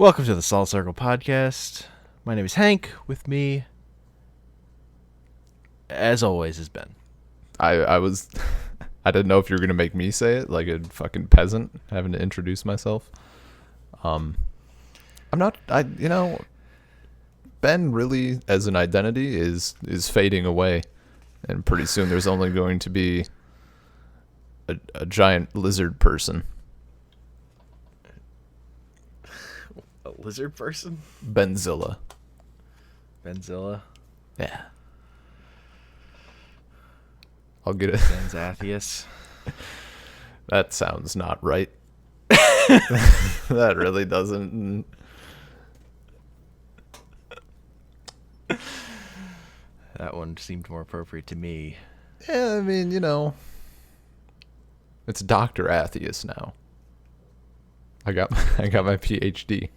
Welcome to the Salt Circle Podcast. My name is Hank. With me, as always, is Ben. I was I didn't know if you were gonna make me say it like a fucking peasant having to introduce myself. I'm not. Ben really as an identity is fading away, and pretty soon there's only going to be a giant lizard person. A lizard person? Benzilla. Benzilla? Yeah. I'll get it. Benzathius? That sounds not right. That really doesn't. That one seemed more appropriate to me. Yeah, I mean, it's Dr. Athius now. I got my PhD.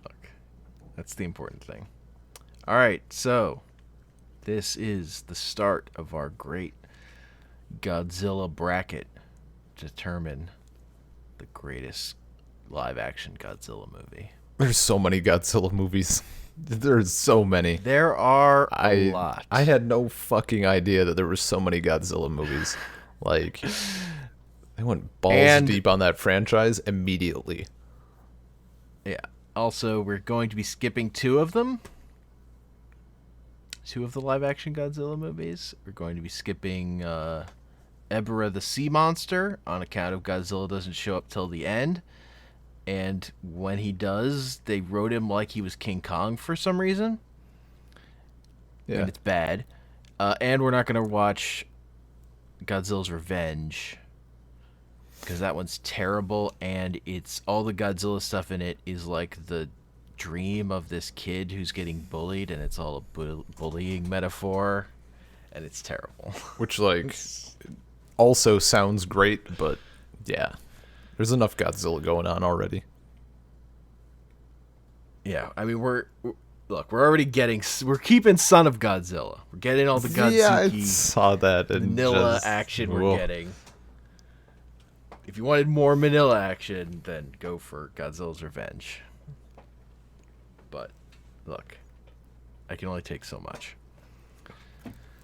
Look, that's the important thing. All right, so this is the start of our great Godzilla bracket to determine the greatest live-action Godzilla movie. There's so many Godzilla movies. There's so many. There are a lot. I had no fucking idea that there were so many Godzilla movies. Like, they went balls deep on that franchise immediately. Yeah. Also, we're going to be skipping two of them. Two of the live-action Godzilla movies. We're going to be skipping Ebra the Sea Monster on account of Godzilla doesn't show up till the end. And when he does, they wrote him like he was King Kong for some reason. Yeah. And it's bad. And we're not going to watch Godzilla's Revenge, because that one's terrible, and it's all the Godzilla stuff in it is like the dream of this kid who's getting bullied, and it's all a bullying metaphor, and it's terrible. Which, like, also sounds great, but yeah. There's enough Godzilla going on already. Yeah, I mean, we're keeping Son of Godzilla. We're getting all the Godzuki Yeah, I saw that. And vanilla action we're getting. If you wanted more Manila action, then go for Godzilla's Revenge. But, look, I can only take so much.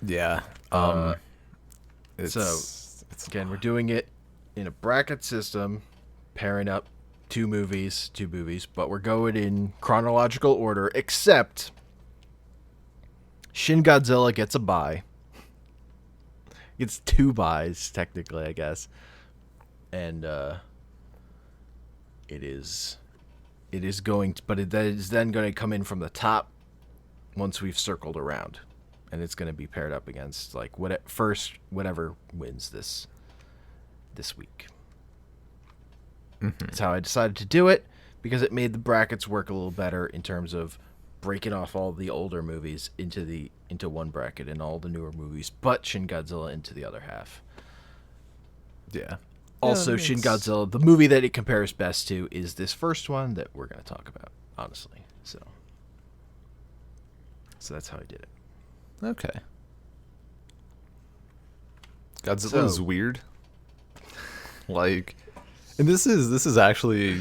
Yeah. Again, we're doing it in a bracket system, pairing up two movies, but we're going in chronological order, except Shin Godzilla gets a bye. It's two buys, technically, I guess. And it is going to, but it is then going to come in from the top once we've circled around, and it's going to be paired up against like whatever wins this week. Mm-hmm. That's how I decided to do it, because it made the brackets work a little better in terms of breaking off all the older movies into one bracket and all the newer movies, but Shin Godzilla into the other half. Yeah. Also, Shin Godzilla, the movie that it compares best to is this first one that we're going to talk about, honestly. So that's how I did it. Okay. Godzilla is weird. Like, and this is actually,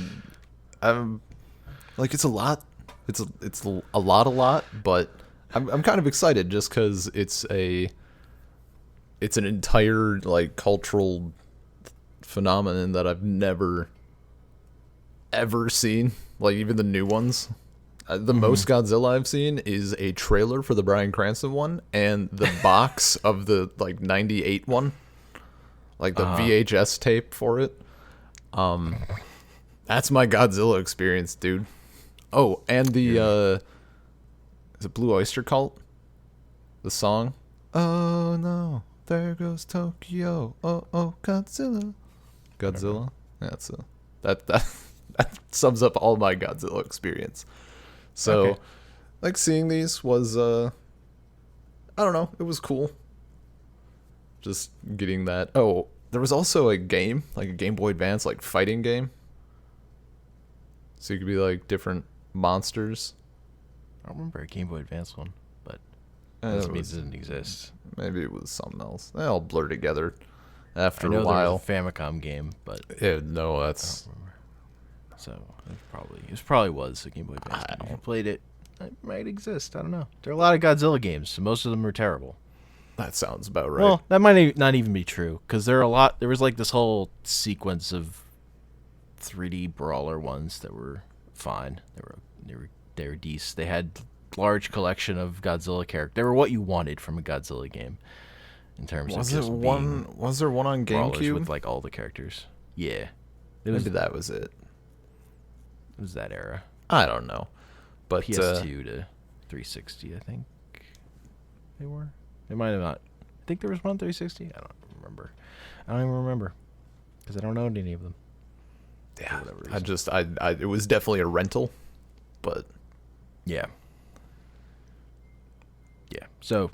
like, it's a lot. It's a lot, but I'm kind of excited just because it's an entire like cultural phenomenon that I've never ever seen. Like, even the new ones. The most Godzilla I've seen is a trailer for the Bryan Cranston one and the box of the like 98 one. Like the VHS tape for it. That's my Godzilla experience, dude. Oh, and the is it Blue Oyster Cult? The song? Oh no, there goes Tokyo. Oh, Godzilla. Godzilla? That's that sums up all my Godzilla experience. So, like, seeing these was I don't know, it was cool. Just getting that. Oh, there was also a game, like a Game Boy Advance, like fighting game. So you could be like different monsters. I don't remember a Game Boy Advance one, but that doesn't mean it didn't exist. Maybe it was something else. They all blur together after I know a while. There was a Famicom game, but Yeah, no, that's So it probably was a Game Boy Advance. If you played it, it might exist. I don't know. There are a lot of Godzilla games, so most of them are terrible. That sounds about right. Well, that might not even be true because there was like this whole sequence of 3D brawler ones that were fine. They were decent. They had large collection of Godzilla characters. They were what you wanted from a Godzilla game in terms of just being was there one on brawlers GameCube? with like all the characters. Yeah, Maybe that was it. It was that era. I don't know. But PS2 to 360, I think they were. They might have not. I think there was one 360. I don't remember. I don't even remember because I don't own any of them. Yeah, it was definitely a rental, but yeah. So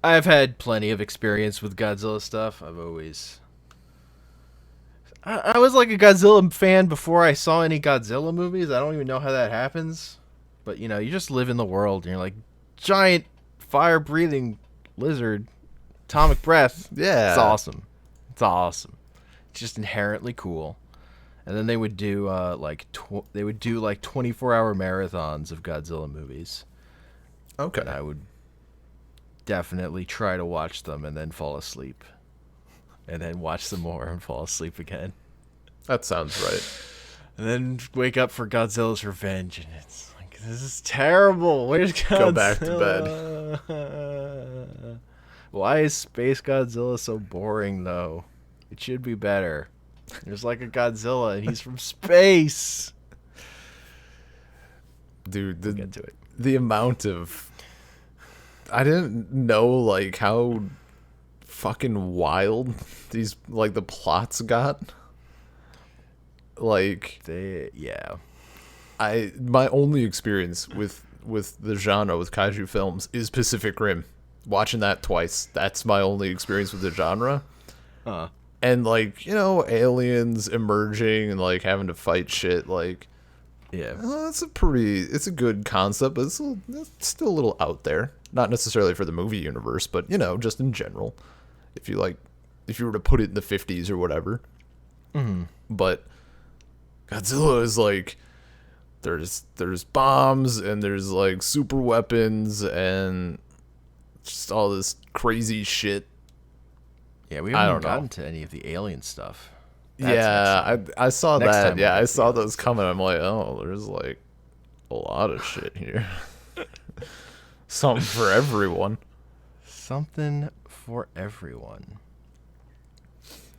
I've had plenty of experience with Godzilla stuff. I was like a Godzilla fan before I saw any Godzilla movies. I don't even know how that happens, but you just live in the world and you're like giant fire-breathing lizard, atomic breath. Yeah, it's awesome. It's just inherently cool. And then they would do 24-hour marathons of Godzilla movies. Okay. And I would definitely try to watch them and then fall asleep. And then watch some more and fall asleep again. That sounds right. And then wake up for Godzilla's Revenge, and it's like, this is terrible. Where's Godzilla? Go back to bed. Why is Space Godzilla so boring, though? It should be better. There's like a Godzilla, and he's from space. Dude, We'll get to it. The amount of... I didn't know, like, how fucking wild these, like, the plots got. Like... Yeah. My only experience with the genre, with kaiju films, is Pacific Rim. Watching that twice. That's my only experience with the genre. And, like, aliens emerging and, like, having to fight shit, like... Yeah. It's a good concept, but it's still a little out there. Not necessarily for the movie universe, but, just in general. If you were to put it in the 50s or whatever. Mm-hmm. But Godzilla is, like... There's bombs, and there's, like, super weapons, and just all this crazy shit. Yeah, we haven't gotten to any of the alien stuff. I saw that. Yeah, I saw those coming. I'm like, oh, there's like a lot of shit here. Something for everyone. Something for everyone.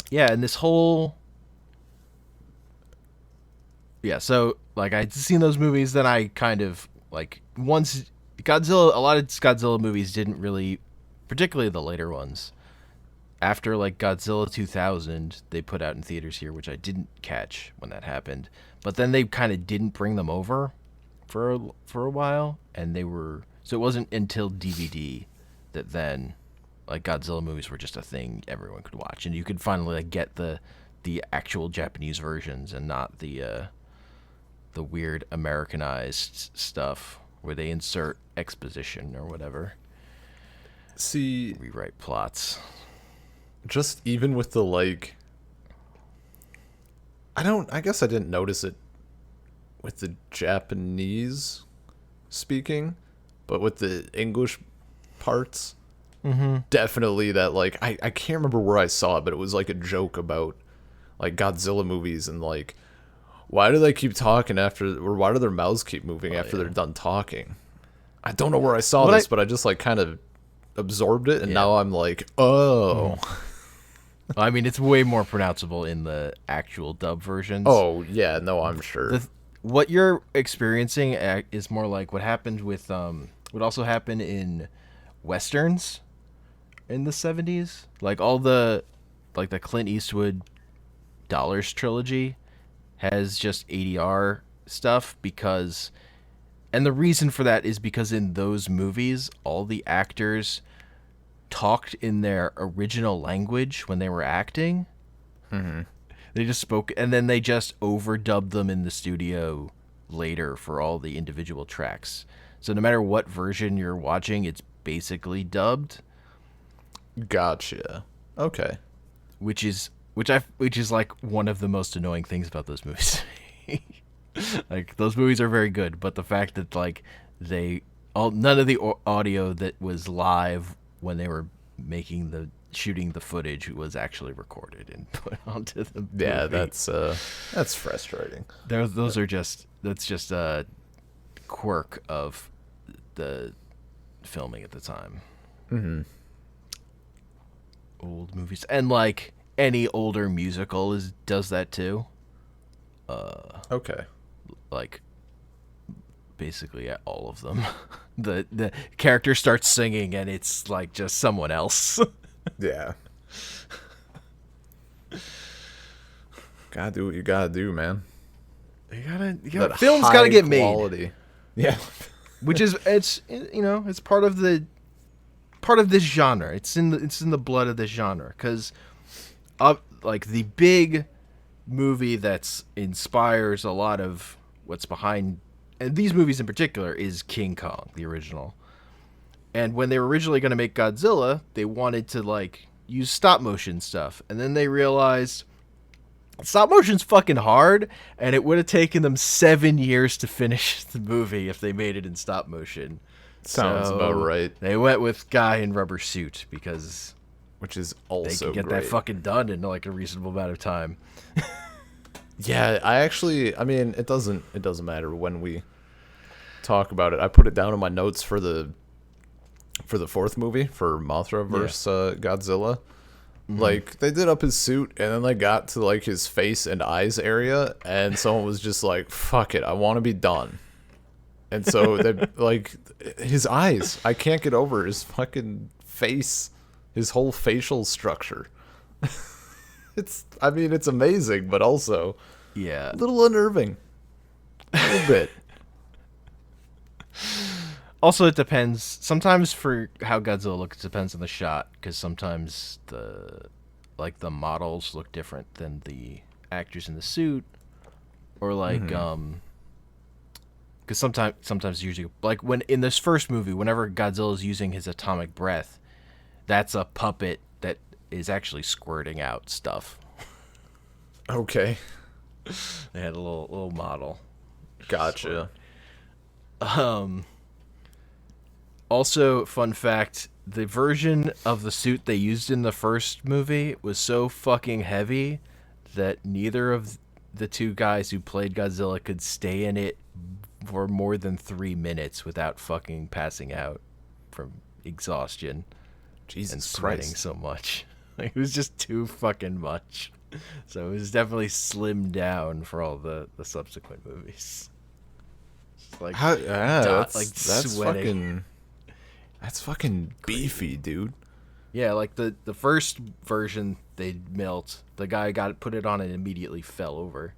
Yeah, and this whole... Yeah, so, like, I'd seen those movies, then I kind of, like, a lot of Godzilla movies didn't really, particularly the later ones, after, like, Godzilla 2000, they put out in theaters here, which I didn't catch when that happened. But then they kind of didn't bring them over for a while, and so it wasn't until DVD that then, like, Godzilla movies were just a thing everyone could watch, and you could finally, like, get the actual Japanese versions and not the weird Americanized stuff where they insert exposition or whatever. See, rewrite plots. Just even with the, like, I guess I didn't notice it with the Japanese speaking, but with the English parts, definitely that, like, I can't remember where I saw it, but it was like a joke about, like, Godzilla movies and, like, why do they keep talking or why do their mouths keep moving after they're done talking? I don't know where I saw this, but I just, like, kind of absorbed it, and now I'm like, oh. I mean, it's way more pronounceable in the actual dub versions. Oh, yeah, no, I'm sure. What you're experiencing is more like what happened with, what also happened in Westerns in the 70s. Like, all the Clint Eastwood Dollars trilogy has just ADR stuff and the reason for that is because in those movies, all the actors talked in their original language when they were acting. Mm-hmm. They just spoke, and then they just overdubbed them in the studio later for all the individual tracks. So no matter what version you're watching, it's basically dubbed. Gotcha. Okay. Which is which is like one of the most annoying things about those movies. Like those movies are very good, but the fact that like none of the audio that was live when they were shooting the footage was actually recorded and put onto the movie. Yeah, that's frustrating. That's just a quirk of the filming at the time. Mm-hmm. Old movies, and like any older musical does that too. Okay. Like basically all of them. The character starts singing and it's like just someone else. Yeah. Gotta do what you gotta do, man. Films gotta get quality made. Yeah. Which is it's part of this genre. It's in the blood of this genre, because like the big movie that's inspires a lot of what's behind, and these movies in particular, is King Kong, the original. And when they were originally going to make Godzilla, they wanted to like use stop motion stuff, and then they realized stop motion's fucking hard, and it would have taken them 7 years to finish the movie if they made it in stop motion. Sounds about right. They went with guy in rubber suit which is also they could get great. that fucking done in like a reasonable amount of time. Yeah, I mean, it doesn't matter when we talk about it. I put it down in my notes for the fourth movie, for Mothra versus Godzilla. Mm-hmm. Like, they did up his suit, and then they got to like his face and eyes area, and someone was just like, "Fuck it, I want to be done." And so they like his eyes. I can't get over his fucking face, his whole facial structure. It's amazing, but also a little unnerving. A little bit. Also, it depends. Sometimes for how Godzilla looks, it depends on the shot, because sometimes the models look different than the actors in the suit, or like because sometimes usually like when in this first movie, whenever Godzilla's using his atomic breath, that's a puppet that is actually squirting out stuff. Okay. They had a little model. Gotcha. Also, fun fact, the version of the suit they used in the first movie was so fucking heavy that neither of the two guys who played Godzilla could stay in it for more than 3 minutes without fucking passing out from exhaustion. Jesus and sweating Christ. So much. Like, it was just too fucking much. So it was definitely slimmed down for all the subsequent movies. Just like that's fucking beefy, dude. Yeah, like the first version they melt, the guy put it on and immediately fell over.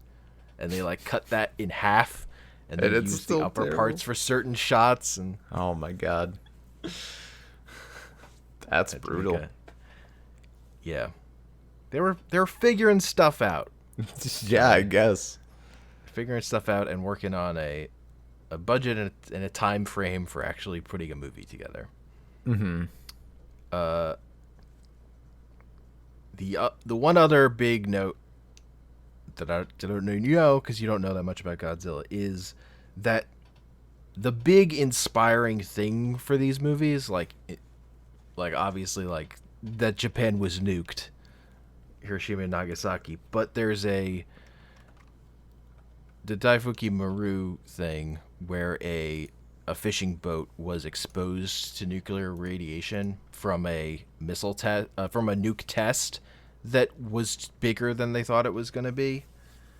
And they like cut that in half and then used the upper parts for certain shots, and oh my god. That's brutal. Yeah. They were figuring stuff out. Yeah, I guess. Figuring stuff out and working on a budget and a time frame for actually putting a movie together. Mm-hmm. The one other big note that I don't know, because you don't know that much about Godzilla, is that the big inspiring thing for these movies, like obviously like that Japan was nuked, Hiroshima and Nagasaki, but there's the Daifuki Maru thing where a fishing boat was exposed to nuclear radiation from a missile test, from a nuke test that was bigger than they thought it was going to be.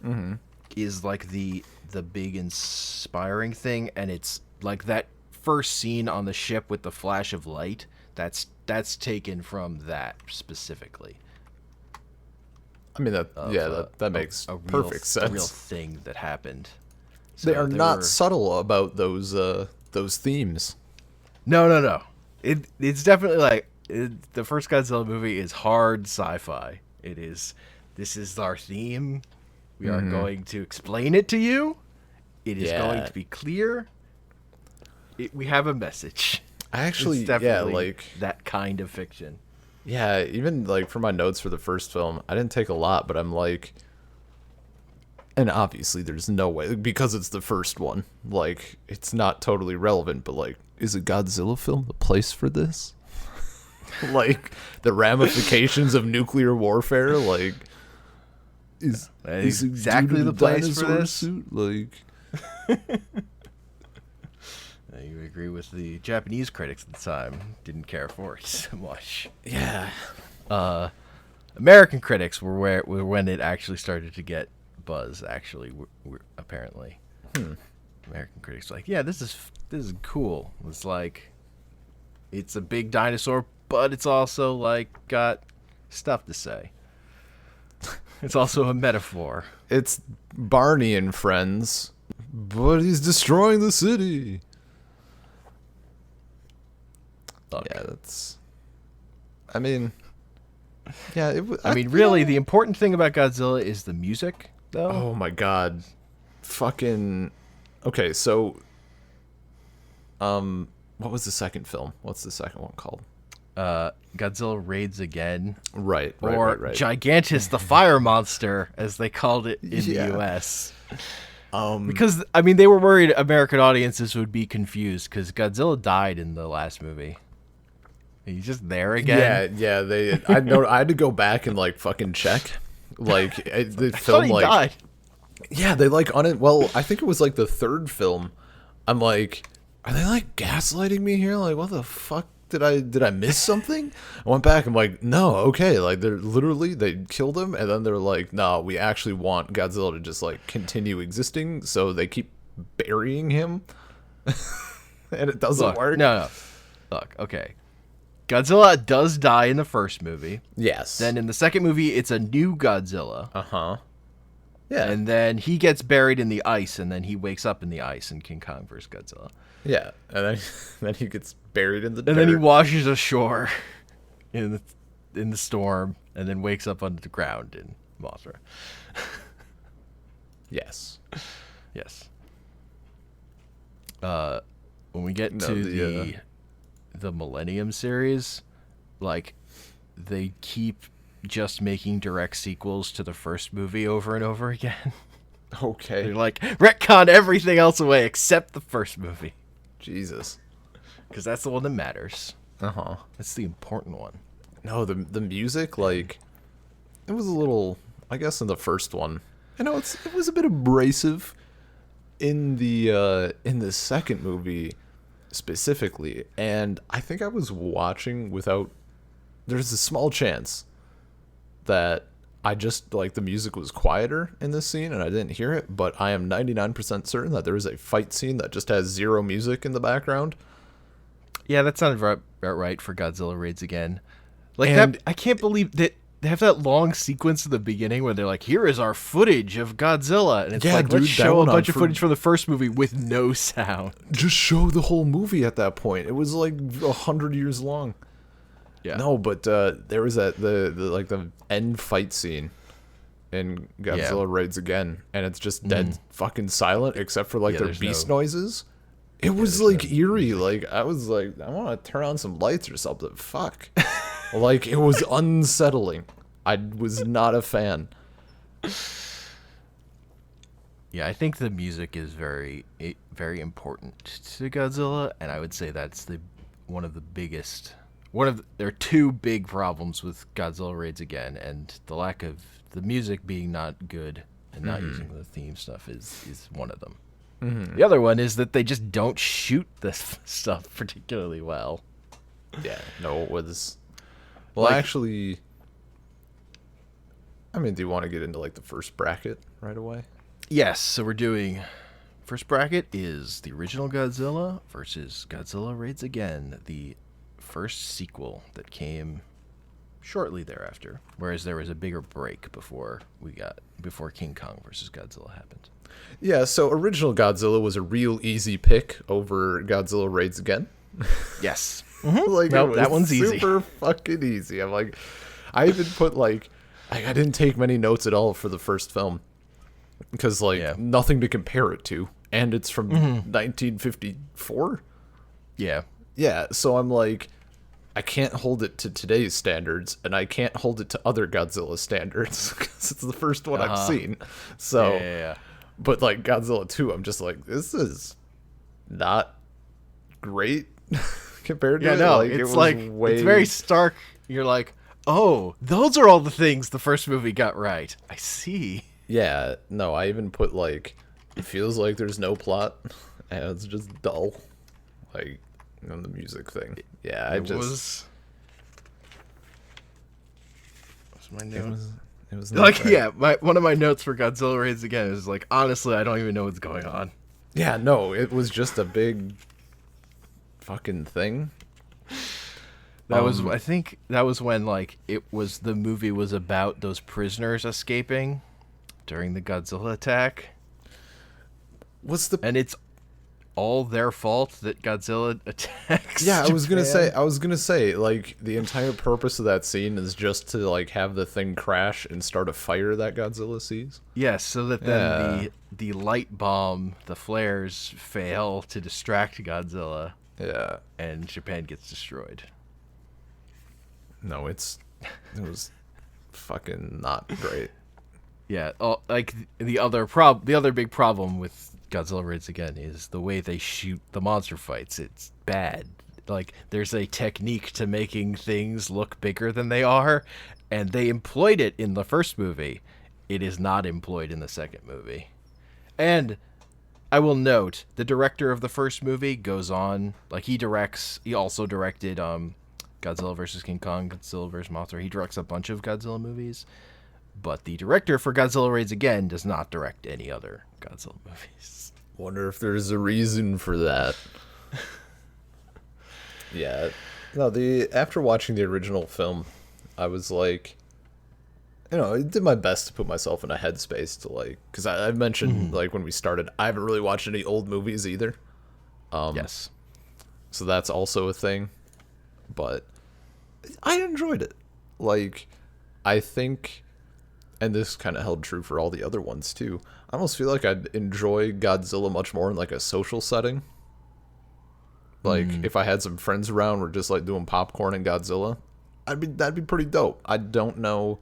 Mm-hmm. Is like the big inspiring thing, and it's like that first scene on the ship with the flash of light. That's taken from that specifically. I mean that makes perfect sense. A real thing that happened. So they are not subtle about those themes. No. It's definitely like the first Godzilla movie is hard sci-fi. It is. This is our theme. We are going to explain it to you. It is going to be clear. We have a message. I actually, it's definitely like that kind of fiction. Yeah, even like for my notes for the first film, I didn't take a lot, but I'm like, and obviously there's no way because it's the first one. Like, it's not totally relevant, but like, is a Godzilla film the place for this? Like the ramifications of nuclear warfare, like is exactly the place for this. Suit? Like, You agree with the Japanese critics at the time? Didn't care for it so much. yeah. American critics were when it actually started to get buzz. Actually, apparently, American critics were like, yeah, this is cool. It's like, it's a big dinosaur, but it's also like got stuff to say. It's also a metaphor. It's Barney and friends, but he's destroying the city. Look. Yeah, that's. I mean, yeah. I mean, really, the important thing about Godzilla is the music, though. Oh my god, fucking. Okay, so. What was the second film? What's the second one called? Godzilla Raids Again. Right. Gigantus the Fire Monster, as they called it in the U.S. Because, I mean, they were worried American audiences would be confused because Godzilla died in the last movie. He's just there again. Yeah. I had to go back and like fucking check, like the film. He like, died. Yeah, they like on it. Well, I think it was like the third film. I'm like, are they like gaslighting me here? Like, what the fuck? Did I miss something? I went back. I'm like, no, okay. Like, they killed him, and then they're like, no, we actually want Godzilla to just like continue existing, so they keep burying him, and it doesn't work. No. Look, okay. Godzilla does die in the first movie. Yes. Then in the second movie, it's a new Godzilla. Yeah. And then he gets buried in the ice, and then he wakes up in the ice in King Kong vs. Godzilla. Yeah, and then he gets buried in the dirt. And then he washes ashore in the storm, and then wakes up under the ground in Mothra. Yes. When we get to the Millennium series, like, they keep just making direct sequels to the first movie over and over again. Okay. They're like, retcon everything else away except the first movie. Jesus. Because that's the one that matters. Uh-huh. That's the important one. No, the music, like, it was a little, I guess, in the first one. I know it was a bit abrasive in the second movie specifically, and I think I was watching without. There's a small chance that I just like the music was quieter in this scene and I didn't hear it, but I am 99% certain that there is a fight scene that just has zero music in the background. Yeah, that sounded right for Godzilla Raids Again. Like, that, I can't believe that they have that long sequence at the beginning where they're like, here is our footage of Godzilla. And it's like, let's show a bunch of footage from the first movie with no sound. Just show the whole movie at that point. It was like 100 years long. Yeah. No, but there was the end fight scene in Godzilla Raids Again, and it's just dead fucking silent except for like their beast noises. It was like eerie. Like, I was like, I want to turn on some lights or something. Fuck. Like, it was unsettling. I was not a fan. Yeah, I think the music is very, very important to Godzilla, and I would say that's one of the biggest. There are two big problems with Godzilla Raids Again, and the lack of the music being not good and not using the theme stuff is one of them. The other one is that they just don't shoot this stuff particularly well. Yeah, no, it was. Well, like, actually, I mean, do you want to get into like the first bracket right away? Yes, so we're doing. First bracket is the original Godzilla versus Godzilla Raids Again, the first sequel that came shortly thereafter, whereas there was a bigger break before King Kong versus Godzilla happened. Yeah, so original Godzilla was a real easy pick over Godzilla Raids Again. Yes. Like, nope, that one's easy. Super fucking easy. I'm like, I even put like I didn't take many notes at all for the first film because nothing to compare it to, and it's from 1954. Yeah. Yeah, so I'm like, I can't hold it to today's standards, and I can't hold it to other Godzilla standards because it's the first one I've seen. So, Yeah. but like Godzilla 2, I'm just like, this is not great compared to Yeah, it. no, Like, it's like it's very stark. You're like, oh, those are all the things the first movie got right. I see. Yeah, no, I even put like, it feels like there's no plot, and it's just dull. Like, on the music thing. Yeah, What's my note? It was Like, not yeah, one of my notes for Godzilla Raids Again is like, honestly, I don't even know what's going on. Yeah, no, it was just a big fucking thing. That was, I think, that was when like the movie was about those prisoners escaping during the Godzilla attack, and it's all their fault that Godzilla attacks. Yeah, I was Japan. gonna say, like, the entire purpose of that scene is just to like have the thing crash and start a fire that Godzilla sees. Yes, so that then the light bomb, the flares fail to distract Godzilla. Yeah. And Japan gets destroyed. No, it was fucking not great. Yeah, like the other big problem with Godzilla Raids Again is the way they shoot the monster fights. It's bad. Like, there's a technique to making things look bigger than they are, and they employed it in the first movie. It is not employed in the second movie. And I will note, the director of the first movie goes on, like, he also directed Godzilla vs. King Kong, Godzilla vs. Mothra. He directs a bunch of Godzilla movies. But the director for Godzilla Raids Again does not direct any other Godzilla movies. Wonder if there's a reason for that. Yeah. No, after watching the original film, I was like, I did my best to put myself in a headspace to like, because I mentioned like when we started, I haven't really watched any old movies either. Yes. So that's also a thing. But I enjoyed it. Like, I think, and this kind of held true for all the other ones too, I almost feel like I'd enjoy Godzilla much more in like a social setting. Like, if I had some friends around, we're just like doing popcorn and Godzilla, that'd be pretty dope. I don't know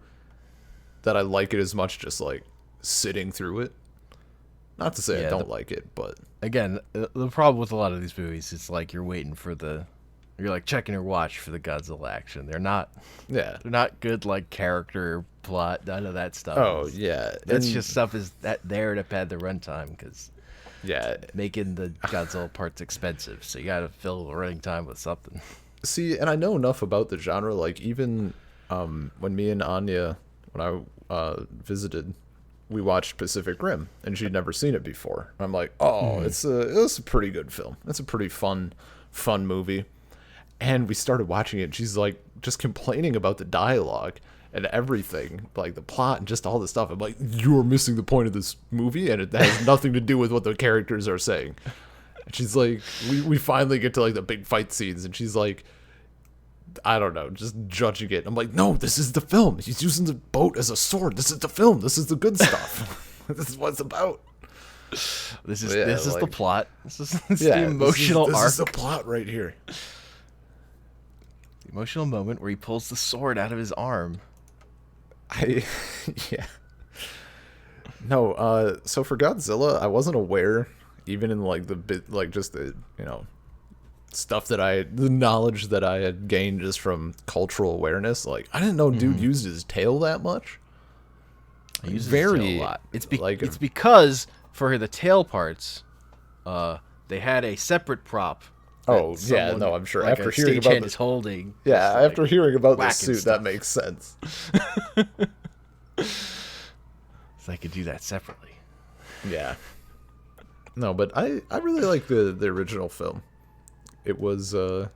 that I like it as much just like sitting through it. Not to say I don't like it, but again, the problem with a lot of these movies is like you're like checking your watch for the Godzilla action. They're not good like character plot, none of that stuff. Oh yeah, that's just stuff is that there to pad the runtime because making the Godzilla parts expensive, so you gotta fill the running time with something. See, and I know enough about the genre. Like, even when me and Anya, when I visited, we watched Pacific Rim, and she'd never seen it before. I'm like, it's a pretty good film. It's a pretty fun movie. And we started watching it, and she's like just complaining about the dialogue and everything, like the plot and just all the stuff. I'm like, you're missing the point of this movie, and it has nothing to do with what the characters are saying. And she's like, we finally get to like the big fight scenes, and she's like, I don't know, just judging it. I'm like, no, this is the film. He's using the boat as a sword. This is the film. This is the good stuff. This is what it's about. This is the plot. This is the emotional arc. This is the plot right here. The emotional moment where he pulls the sword out of his arm. No, so for Godzilla, I wasn't aware, even in like the bit, like just the, stuff the knowledge that I had gained just from cultural awareness. Like, I didn't know dude used his tail that much. He uses his tail a lot. It's because for the tail parts, they had a separate prop. Oh yeah, no, I'm sure. Like after hearing about this, holding. Yeah, after hearing about this suit, that makes sense. So I could do that separately. Yeah. No, but I really like the original film. It was I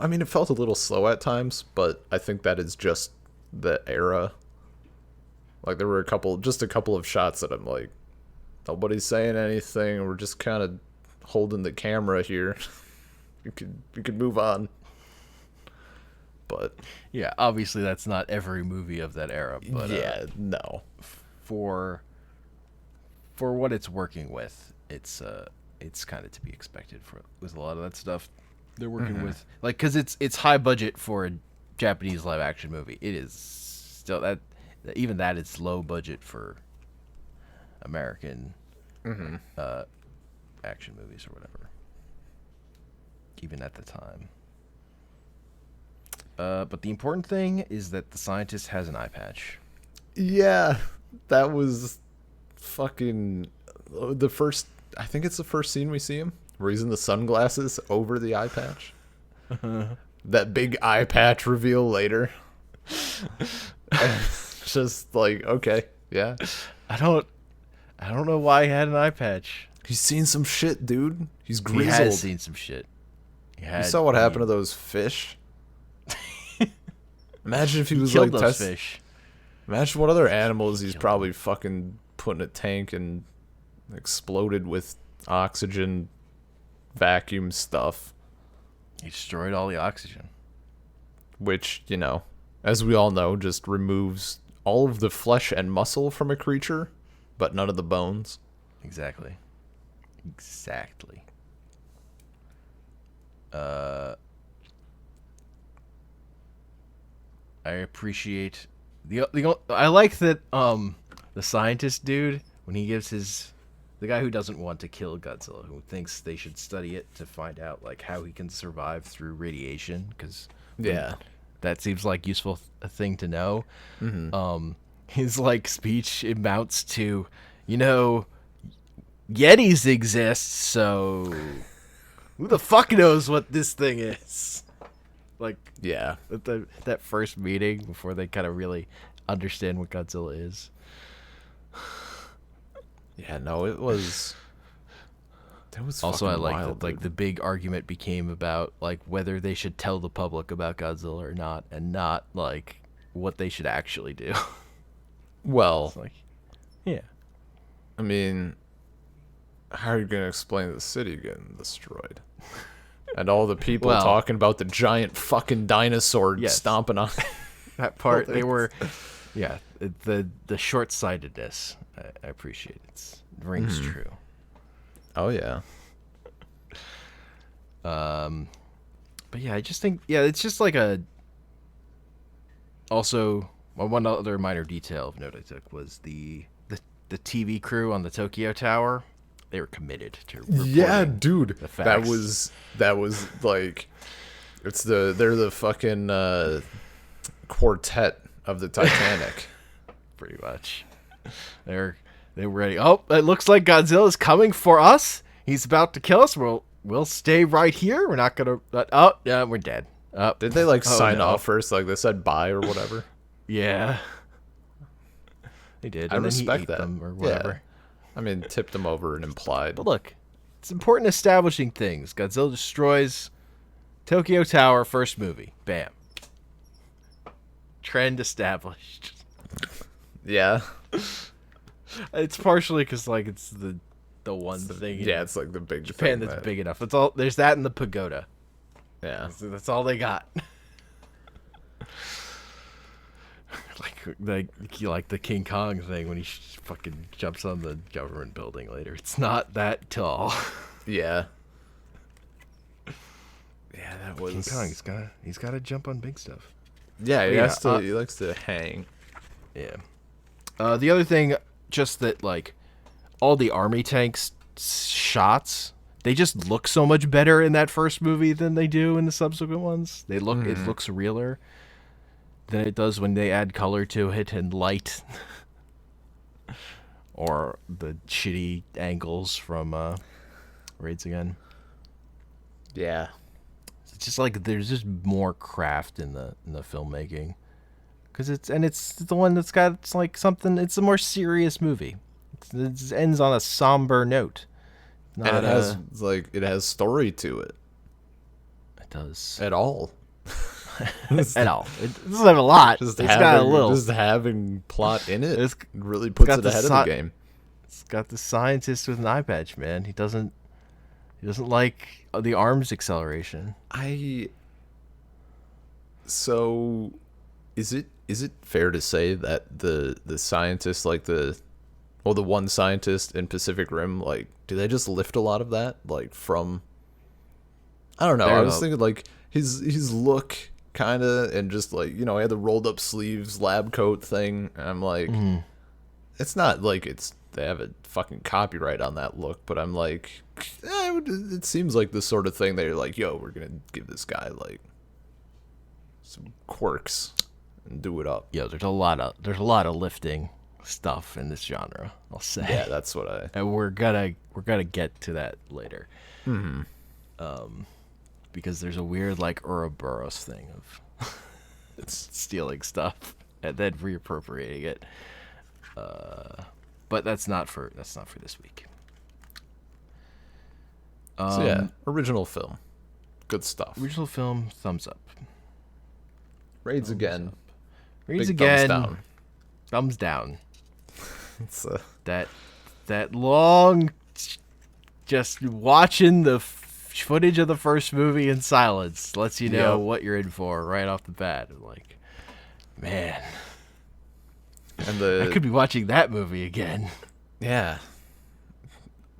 mean, it felt a little slow at times, but I think that is just the era. Like, there were a couple of shots that I'm like, nobody's saying anything. We're just kind of holding the camera here. We could move on. But yeah, obviously that's not every movie of that era. But no. For what it's working with, it's kind of to be expected with a lot of that stuff. They're working with like because it's high budget for a Japanese live action movie. It is still that even that it's low budget for American action movies or whatever. Even at the time. But the important thing is that the scientist has an eye patch. Yeah, that was fucking the first. I think it's the first scene we see him where he's in the sunglasses over the eye patch. That big eye patch reveal later. Just like, okay, yeah. I don't know why he had an eye patch. He's seen some shit, dude. He's grizzled. He has seen some shit. You saw what happened to those fish. Imagine if he was killed like those fish. Imagine what other animals he's probably fucking put in a tank and exploded with oxygen vacuum stuff. He destroyed all the oxygen. Which, you know, as we all know, just removes all of the flesh and muscle from a creature, but none of the bones. Exactly. I appreciate I like that the scientist dude when he gives the guy who doesn't want to kill Godzilla, who thinks they should study it to find out like how he can survive through radiation, because that seems like useful thing to know. His like speech amounts to, Yetis exist, so who the fuck knows what this thing is? Like, yeah, that first meeting before they kind of really understand what Godzilla is. Yeah, no, it was. That was also I like wild, that like the big argument became about like whether they should tell the public about Godzilla or not, and not like what they should actually do. Well, like, yeah. I mean, how are you gonna explain the city getting destroyed? And all the people talking about the giant fucking dinosaur stomping on that part. They were, the short-sightedness. I appreciate it. It rings true. Oh yeah. But yeah, I just think it's just like a. Also, one other minor detail of note I took was the TV crew on the Tokyo Tower. They were committed to dude. The facts. That was like, they're the fucking quartet of the Titanic. Pretty much. They were ready. Oh, it looks like Godzilla's coming for us. He's about to kill us. We'll stay right here. We're not gonna. We're dead. Did they sign off first? Like they said bye or whatever. Yeah. They did. I respect that. Them or whatever. Yeah. I mean, tipped them over and implied. But look, it's important establishing things. Godzilla destroys Tokyo Tower, first movie. Bam. Trend established. Yeah. It's partially because like it's the one thing. Yeah, it's like the big Japan thing that's big enough. It's all there's that in the pagoda. Yeah, that's all they got. like the King Kong thing when he fucking jumps on the government building later. It's not that tall. Yeah. Yeah, that was King Kong. He's got to jump on big stuff. Yeah, he likes to hang. Yeah. The other thing, just that like all the army tanks shots, they just look so much better in that first movie than they do in the subsequent ones. It looks realer than it does when they add color to it and light. Or the shitty angles from Raids Again. Yeah. It's just like there's just more craft in the filmmaking. Cuz it's the one that's got it's a more serious movie. It ends on a somber note. And it has story to it. It does. At all. At all. It doesn't have a lot. It's got a little. Just having plot in it really puts it ahead of the game. It's got the scientist with an eye patch, man. He doesn't like the arms acceleration. So is it fair to say that the scientist, like the one scientist in Pacific Rim, like, do they just lift a lot of that, like, from I don't know. I They're was the- thinking like his look kind of, and just like, you know, he had the rolled up sleeves, lab coat thing. And I'm like, it's not like they have a fucking copyright on that look, but I'm like, it seems like the sort of thing that you're like, yo, we're gonna give this guy like some quirks and do it up. there's a lot of lifting stuff in this genre, I'll say. Yeah, that's what And we're gonna get to that later. Because there's a weird like Ouroboros thing of stealing stuff and then reappropriating it. But that's not for this week. So yeah, original film, good stuff. Original film, thumbs up. Raids Again, Raids big Again, thumbs down. thumbs down. It's That long, just watching the footage of the first movie in silence lets you know what you're in for right off the bat. Like, man, and I could be watching that movie again. yeah.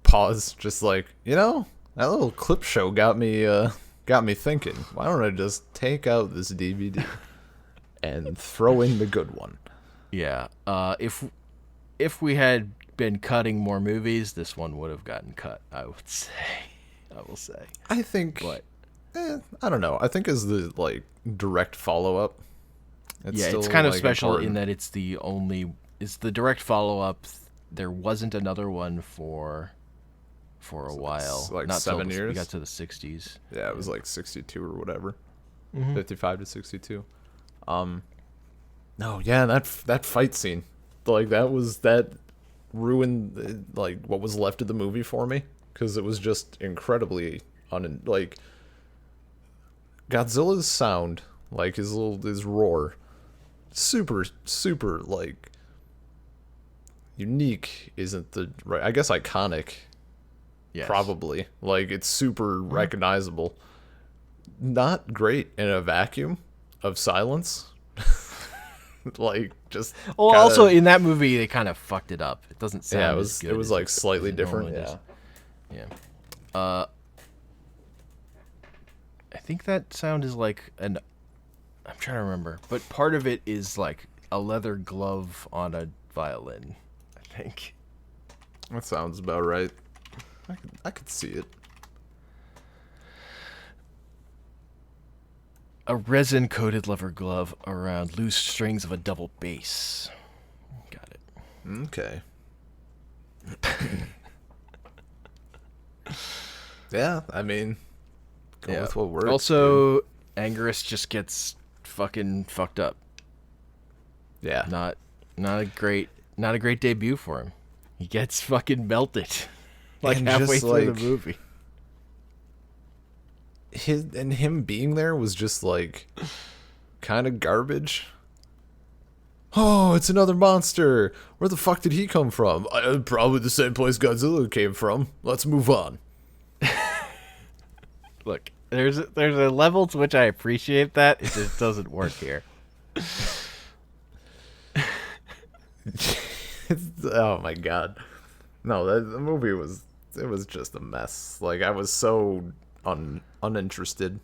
Pause. Just like, you know, that little clip show got me thinking. Why don't I just take out this DVD and throw in the good one? Yeah. If we had been cutting more movies, this one would have gotten cut, I will say. I think, But I don't know. I think as the like direct follow up, it's kind of like, special important. in that it's the direct follow up. There wasn't another one for a while. like Not 7 till years? We got to the 60s. Yeah, it was like 62 or whatever. Mm-hmm. 55 to 62. No, yeah, that fight scene, like that ruined like what was left of the movie for me, because it was just incredibly like Godzilla's sound, like his roar, super like unique isn't the right, I guess iconic. Yes. Probably. Like, it's super recognizable. Not great in a vacuum of silence. Like, just Well, kinda, also in that movie they kind of fucked it up. It doesn't sound yeah, as good it was as like slightly as it different. normally Yeah. does. Yeah. I think that sound is like I'm trying to remember, but part of it is like a leather glove on a violin, I think. That sounds about right. I could see it. A resin-coated leather glove around loose strings of a double bass. Got it. Okay. Yeah, I mean, go with what works. Also, Anguirus just gets fucking fucked up. dude. Yeah. Not a great debut for him. He gets fucking melted like And halfway just, through like, the movie. Him being there was just like kind of garbage. Oh, it's another monster. Where the fuck did he come from? Probably the same place Godzilla came from. Let's move on. Look, there's a level to which I appreciate that. It just doesn't work here. Oh my god. No, the movie was just a mess. Like, I was so uninterested.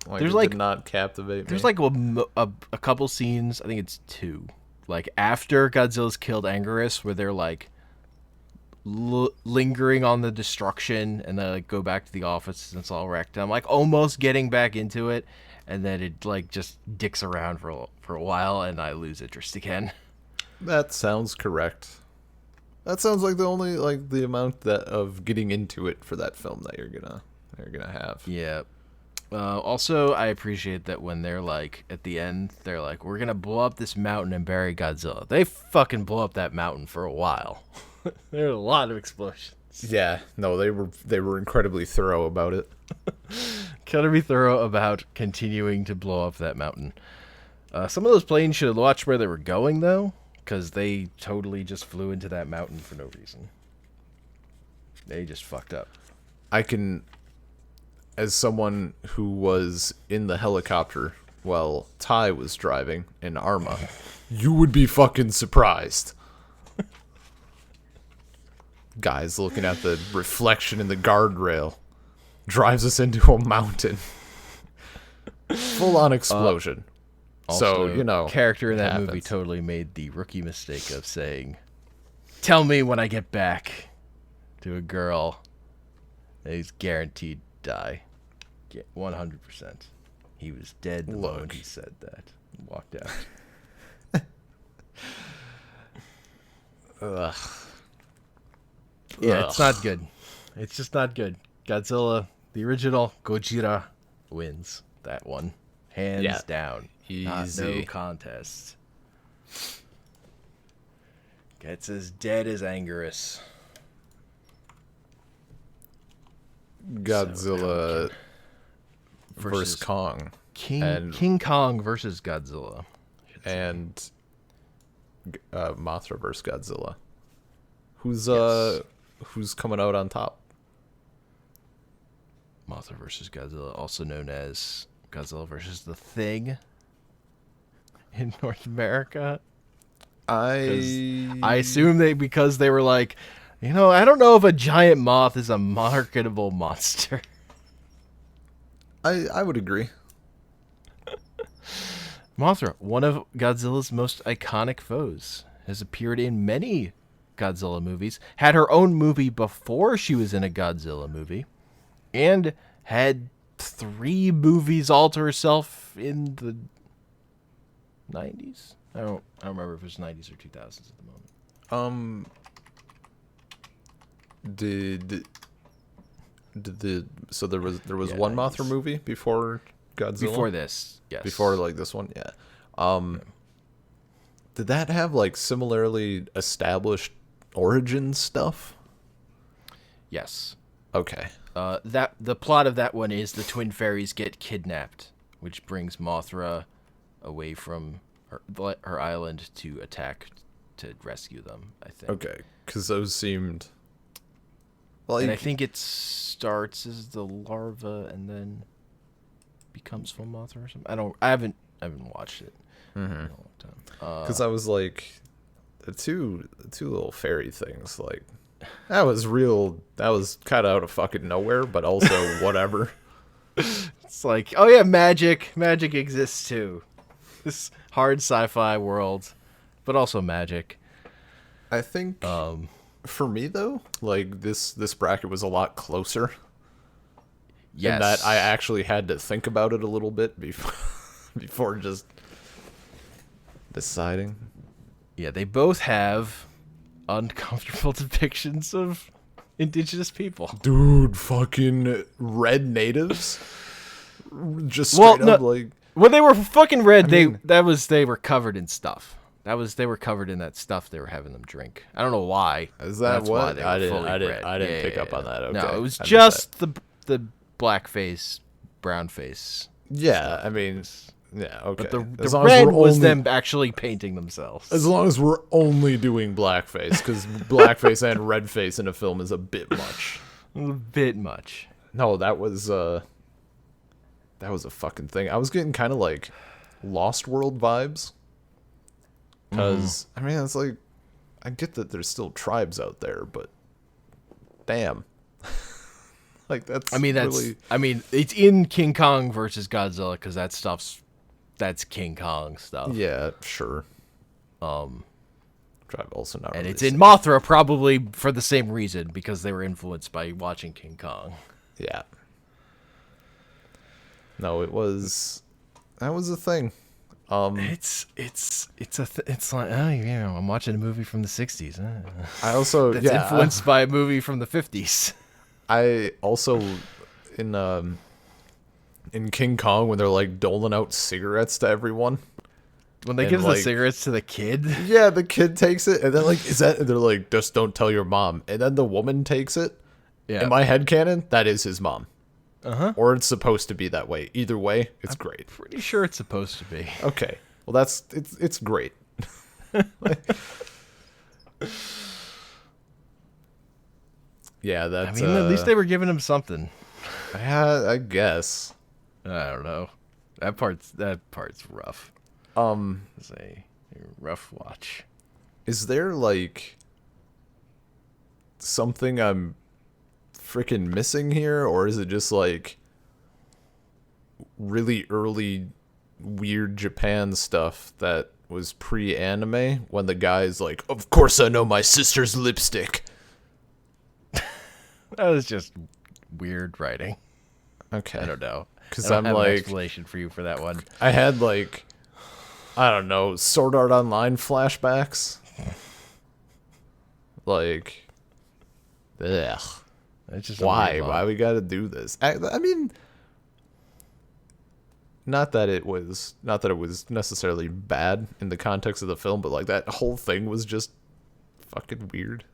Like, There's it like- did not captivate me. There's like a couple scenes, I think it's 2, like after Godzilla's killed Anguirus, where they're like lingering on the destruction, and they like go back to the office and it's all wrecked. And I'm like almost getting back into it, and then it like just dicks around for a while, and I lose interest again. That sounds correct. That sounds like the amount of getting into it for that film that you're gonna have. Yeah. Also, I appreciate that when they're like at the end, they're like, "We're gonna blow up this mountain and bury Godzilla." They fucking blow up that mountain for a while. There are a lot of explosions. Yeah, no, they were incredibly thorough about it. Gotta be thorough about continuing to blow up that mountain. Some of those planes should have watched where they were going though, because they totally just flew into that mountain for no reason. They just fucked up. I can, as someone who was in the helicopter while Ty was driving in Arma, you would be fucking surprised. Guys looking at the reflection in the guardrail. drives us into a mountain. Full on explosion. Also, So, you know, character in it that movie happens. totally made the rookie mistake of saying, "Tell me when I get back," to a girl that he's guaranteed to die. 100%. He was dead the moment he said that. And walked out. Ugh. Yeah, it's not good. It's just not good. Godzilla, the original Gojira, wins that one. Hands down. No Easy. contest. Gets as dead as Anguirus. Godzilla versus Versus Kong. King Kong versus Godzilla. And Mothra versus Godzilla. Who's coming out on top? Mothra versus Godzilla, also known as Godzilla versus the Thing in North America. I assume because they were like, I don't know if a giant moth is a marketable monster. I would agree. Mothra, one of Godzilla's most iconic foes, has appeared in many Godzilla movies, had her own movie before she was in a Godzilla movie, and had 3 movies all to herself in the 90s. I don't remember if it was 90s or 2000s at the moment. So there was Yeah, one 90s. Mothra movie before Godzilla? Before this, yes. Before like this one, yeah. Did that have like similarly established origin stuff? Yes. Okay. That the plot of that one is the twin fairies get kidnapped, which brings Mothra away from her island to rescue them, I think. Okay, because those seemed And I like think it starts as the larva and then becomes full Mothra or something. I haven't watched it in a long time. because I was like the two little fairy things, like that was kind of out of fucking nowhere, but also whatever. It's like, oh yeah, magic exists too. This hard sci-fi world, but also magic. I think for me though, like this bracket was a lot closer. Yes. In that I actually had to think about it a little bit before just deciding. Yeah, they both have uncomfortable depictions of indigenous people. Dude, fucking red natives. Just straight up like When they were fucking red, I mean- they were covered in stuff. They were covered in that stuff they were having them drink. I don't know why. Is that That's why what? they were I didn't fully red. pick up on that. Okay. No, it was I missed just the black face, brown face. that. Yeah, I mean, yeah, okay. But As the long as red we're was only- them actually painting themselves. As long as we're only doing blackface, because blackface and redface in a film is a bit much. A bit much. No, that was a fucking thing. I was getting kind of like Lost World vibes. Because, I mean, it's like, I get that there's still tribes out there, but damn. Like, that's really... it's in King Kong versus Godzilla because that's King Kong stuff. Yeah, sure. Tribe also not And really it's in seen. Mothra probably for the same reason, because they were influenced by watching King Kong. Yeah. No, that was a thing. It's like, oh, I'm watching a movie from the 60s. I also That's influenced by a movie from the 50s. I also in King Kong when they're like doling out cigarettes to everyone. When they And, give like- the cigarettes to the kid. Yeah, the kid takes it and then like and they're like, just don't tell your mom. And then the woman takes it. Yeah. In my headcanon, that is his mom. Uh-huh. Or it's supposed to be that way. Either way, it's great. Pretty sure it's supposed to be. Okay. Well, it's great. Yeah, that's. At least they were giving him something. Yeah, I guess. I don't know. That part's rough. It's a rough watch. Is there like something I'm freaking missing here, or is it just like really early weird Japan stuff that was pre-anime when the guy's like, of course I know my sister's lipstick? That was just weird writing. Okay. I don't know. Because I I'm don't have an like, explanation for you for that one. I had like, I don't know, Sword Art Online flashbacks. Like, ugh. It's just Why? Why we gotta do this? I mean, not that it was necessarily bad in the context of the film, but like that whole thing was just fucking weird.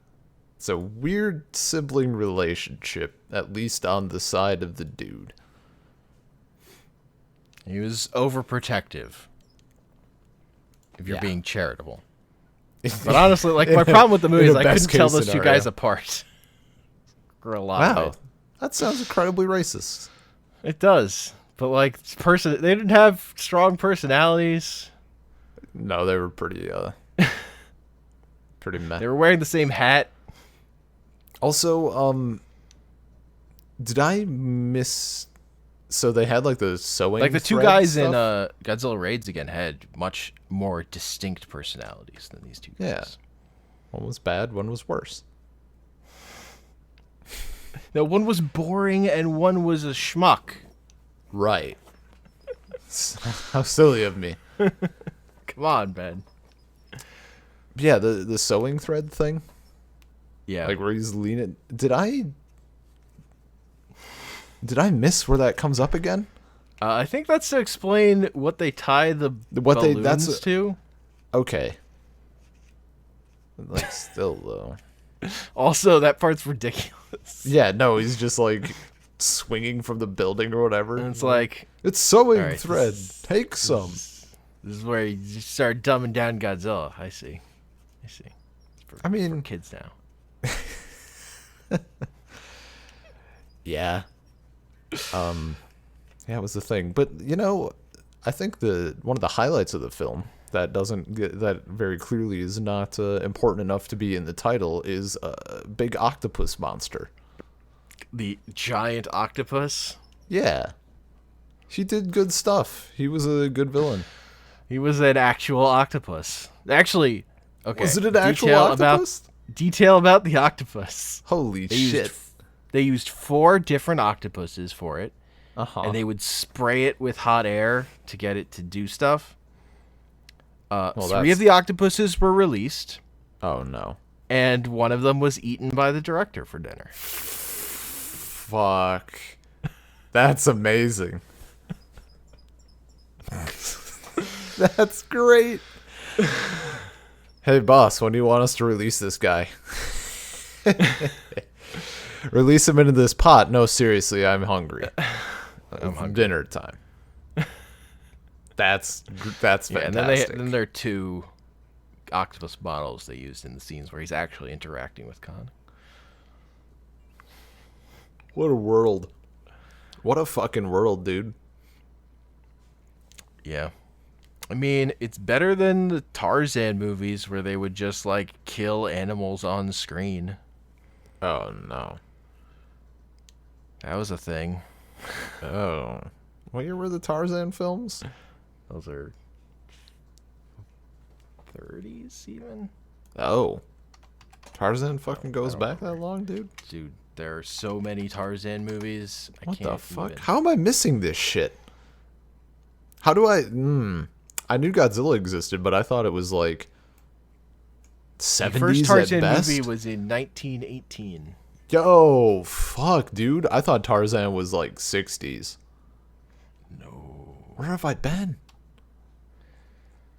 It's a weird sibling relationship, at least on the side of the dude. He was overprotective. If you're being charitable. But honestly, like, my problem with the movie is I couldn't tell those two guys apart. For a lot Wow. of it. That sounds incredibly racist. It does. But, like, they didn't have strong personalities. No, they were pretty meh. They were wearing the same hat. Also, did I miss... So they had, like, the sewing Like, the two thread guys stuff? in Godzilla Raids Again had much more distinct personalities than these two guys. Yeah. One was bad, one was worse. No, one was boring and one was a schmuck. Right. How silly of me. Come on, Ben. Yeah, the sewing thread thing. Yeah. Like where he's leaning. Did I miss where that comes up again? I think that's to explain what they tie the balloons to. Okay. Like still though. Also, that part's ridiculous. Yeah, no, he's just like swinging from the building or whatever. And it's like, it's sewing right, thread. Take some. This is where you just start dumbing down Godzilla. I see. It's for kids now. Yeah. Yeah, it was the thing. But you know, I think one of the highlights of the film that very clearly is not important enough to be in the title is a big octopus monster. The giant octopus. Yeah, he did good stuff. He was a good villain. He was an actual octopus. Actually, okay. Was it an actual octopus? Detail about the octopus. Holy shit! They used 4 different octopuses for it. And And they would spray it with hot air to get it to do stuff. 3 of the octopuses were released. Oh no! And one of them was eaten by the director for dinner. Fuck. That's amazing. That's great. Hey boss, when do you want us to release this guy? Release him into this pot. No, seriously, I'm hungry. I'm hungry. Dinner time. That's fantastic. And then there are 2 octopus models they used in the scenes where he's actually interacting with Khan. What a world. What a fucking world, dude. Yeah. I mean, it's better than the Tarzan movies where they would just, like, kill animals on screen. Oh, no. That was a thing. Oh. What year were the Tarzan films? Those are 30s, even? Oh. Tarzan fucking goes back that long, dude? Dude, there are so many Tarzan movies. What the fuck? How am I missing this shit? How do I... I knew Godzilla existed, but I thought it was like 70s the first Tarzan at best. movie was in 1918. Yo, fuck, dude. I thought Tarzan was like 60s. No. Where have I been?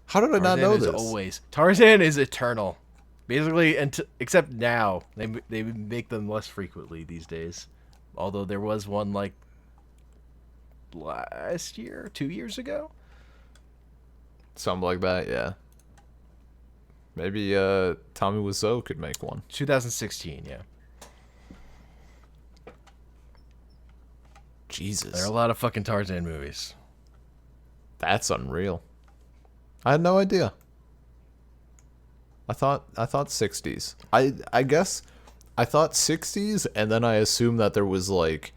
How did I not know this? Tarzan is eternal. Basically, except now. They make them less frequently these days. Although there was one like last year, 2 years ago. Something like that, yeah. Maybe Tommy Wiseau could make one. 2016, yeah. Jesus. There are a lot of fucking Tarzan movies. That's unreal. I had no idea. I thought 60s. I guess I thought 60s, and then I assumed that there was like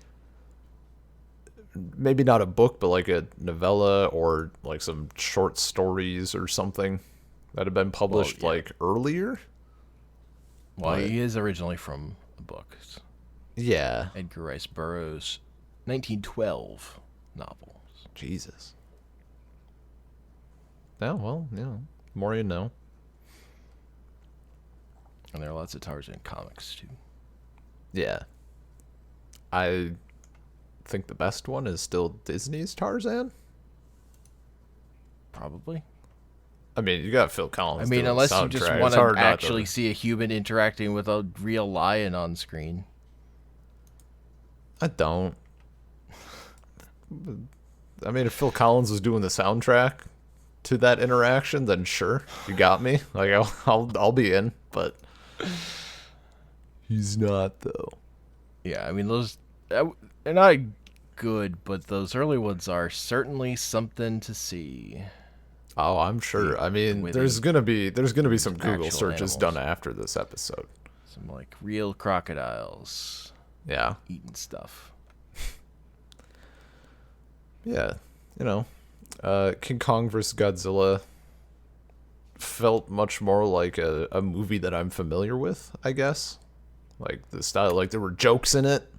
maybe not a book, but like a novella or like some short stories or something that had been published like earlier. Well, he is originally from a book. Yeah. Edgar Rice Burroughs' 1912 novel. Jesus. Yeah, well, more you know. And there are lots of Tarzan comics, too. Yeah. I think the best one is still Disney's Tarzan. Probably. I mean, you got Phil Collins. I mean, doing unless the you just soundtrack. want It's hard to not actually see a human interacting with a real lion on screen. I don't. I mean, if Phil Collins was doing the soundtrack to that interaction, then sure, you got me. Like, I'll be in, but he's not though. Yeah, I mean, those they're not good, but those early ones are certainly something to see. Oh, I'm sure. I mean, there's gonna be some Google searches done after this episode. Some like real crocodiles. Yeah. Eating stuff. Yeah, King Kong vs. Godzilla felt much more like a movie that I'm familiar with, I guess. Like the style, like there were jokes in it.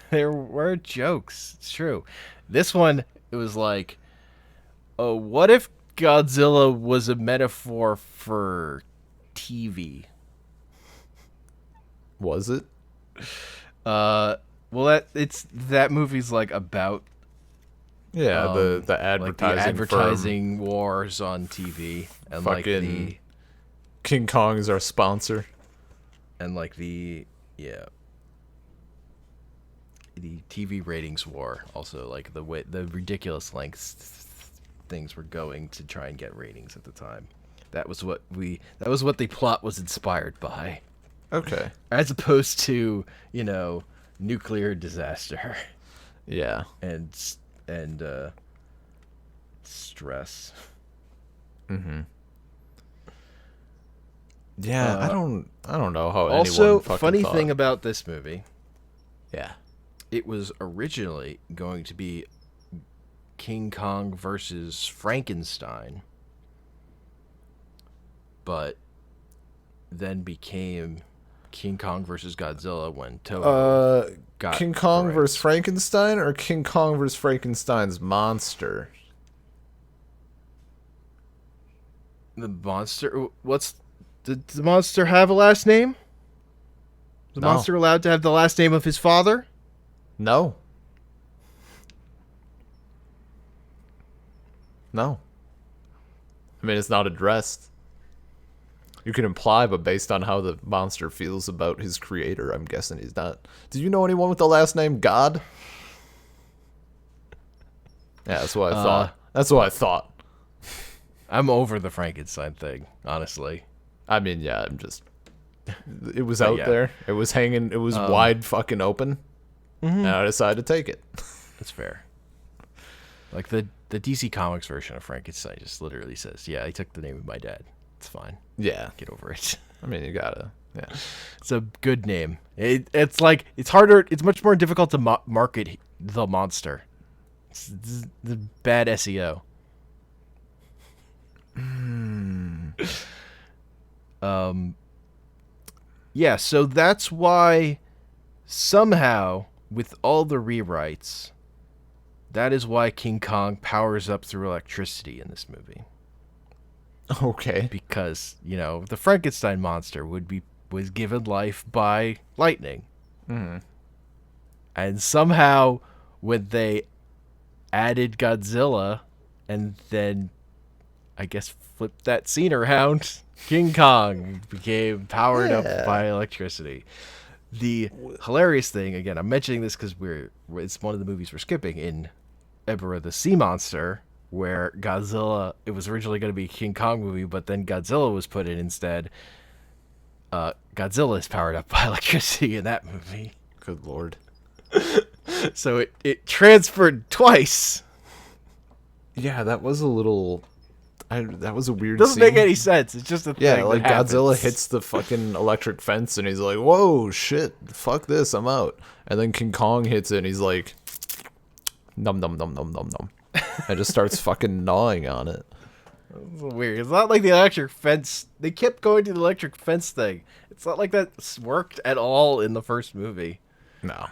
There were jokes. It's true. This one, it was like, oh, what if Godzilla was a metaphor for TV? Was it? Well, that movie's like about the advertising wars on TV and fucking like the King Kong is our sponsor and like the TV ratings war. Also, like the ridiculous lengths things were going to try and get ratings at the time. That was what the plot was inspired by. Okay. As opposed to, nuclear disaster. Yeah. And stress. Mm-hmm. Yeah, I don't know how also, anyone fucking funny thought. thing about this movie. Yeah. It was originally going to be King Kong versus Frankenstein, but then became King Kong versus Godzilla when Toho got King Kong right. versus Frankenstein or King Kong versus Frankenstein's monster? The monster. Did the monster have a last name? Was the No. monster allowed to have the last name of his father? No. No. I mean, it's not addressed. You can imply, but based on how the monster feels about his creator, I'm guessing he's not. Do you know anyone with the last name God? Yeah, that's what I thought. That's what I thought. I'm over the Frankenstein thing, honestly. I mean, yeah, I'm just... It was out there. It was hanging. It was wide fucking open. Mm-hmm. And I decided to take it. That's fair. Like the DC Comics version of Frankenstein just literally says, yeah, I took the name of my dad. It's fine. Yeah. Get over it. I mean, you gotta. Yeah. It's a good name. It's like, it's harder. It's much more difficult to market the monster. It's the bad SEO. Yeah, so that's why somehow, with all the rewrites, that is why King Kong powers up through electricity in this movie. Okay. Because, the Frankenstein monster was given life by lightning. Mm-hmm. And somehow, when they added Godzilla and then, I guess, flipped that scene around, King Kong became powered up by electricity. The hilarious thing, again, I'm mentioning this because it's one of the movies we're skipping in Ebra the Sea Monster, where Godzilla, it was originally going to be a King Kong movie, but then Godzilla was put in instead. Godzilla is powered up by electricity in that movie. Good lord. So it transferred twice. Yeah, that was a little... That was a weird Doesn't scene. make any sense. It's just a thing. Yeah, like that Godzilla happens. hits the fucking electric fence and he's like, "Whoa, shit, fuck this, I'm out." And then King Kong hits it and he's like, "Num num num num num num," and just starts fucking gnawing on it. It's weird. It's not like the electric fence. They kept going to the electric fence thing. It's not like that worked at all in the first movie. No.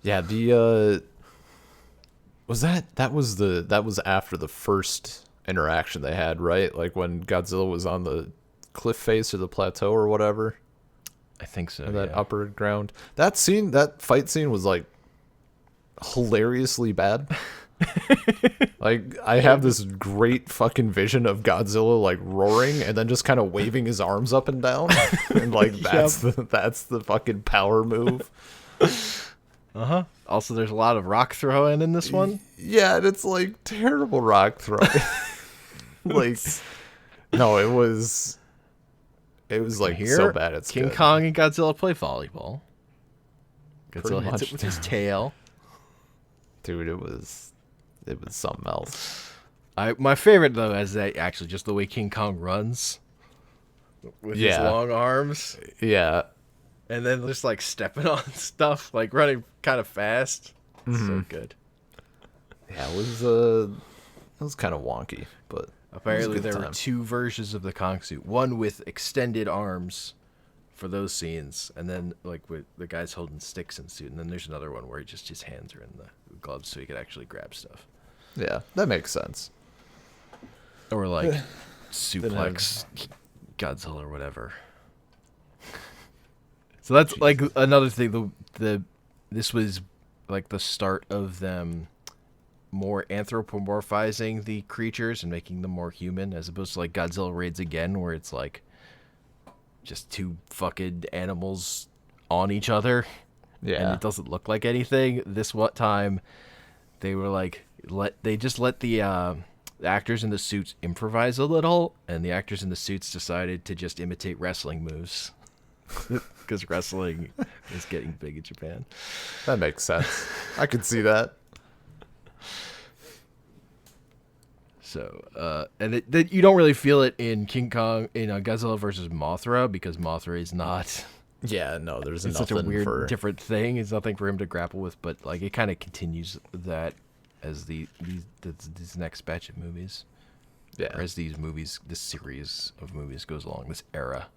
Yeah, the that was after the first interaction they had, right? Like when Godzilla was on the cliff face or the plateau or whatever, I think so. that upper ground. That fight scene was like hilariously bad. Like I have this great fucking vision of Godzilla like roaring and then just kind of waving his arms up and down, and like that's the fucking power move. Also, there's a lot of rock throwing in this one. Yeah, and it's like terrible rock throwing. Like, no, it was like Here, so bad. It's King good. Kong and Godzilla play volleyball. Godzilla hits much, it with his tail. Dude, it was something else. My favorite though is that actually just the way King Kong runs with his long arms, Yeah. and then just like stepping on stuff, like running kind of fast. So good. Yeah, it was kind of wonky, but Apparently, it was a good there were time. 2 versions of the Kong suit. One with extended arms for those scenes, and then like with the guys holding sticks in the suit. And then there's another one where just his hands are in the gloves, so he could actually grab stuff, Yeah, that makes sense. or like suplex Godzilla or whatever. So that's like another thing. This was like the start of them more anthropomorphizing the creatures and making them more human, as opposed to like Godzilla Raids Again, where it's like just 2 fucking animals on each other, and Yeah. it doesn't look like anything. This one time, they were like they just let the actors in the suits improvise a little, and the actors in the suits decided to just imitate wrestling moves. Because wrestling is getting big in Japan. That makes sense. I could see that. So, and you don't really feel it in King Kong, in Godzilla versus Mothra, because Mothra is not. Yeah, no, there's It's nothing such a weird, for different thing. It's nothing for him to grapple with, but like it kind of continues that as this next batch of movies, yeah. or as this series of movies goes along, this era.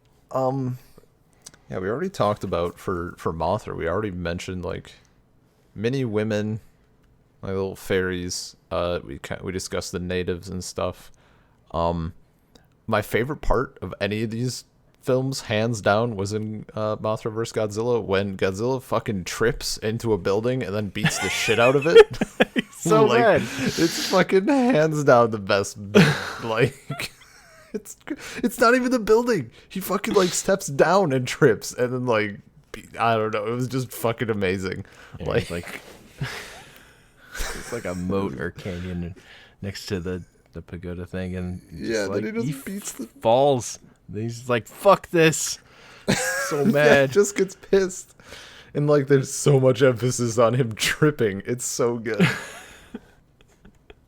Yeah, we already talked about for Mothra. We already mentioned like mini women, like little fairies. We discussed the natives and stuff. My favorite part of any of these films, hands down, was in Mothra vs. Godzilla, when Godzilla fucking trips into a building and then beats the shit out of it. So like, bad. It's fucking hands down the best. Like, it's not even the building. He fucking like steps down and trips, and then like, I don't know. It was just fucking amazing. Yeah, like it's like a moat or canyon next to the pagoda thing, and Yeah, like, then he just beats the falls. Then he's just like, "Fuck this!" So Yeah, mad. just gets pissed. And like there's so much emphasis on him tripping. It's so good.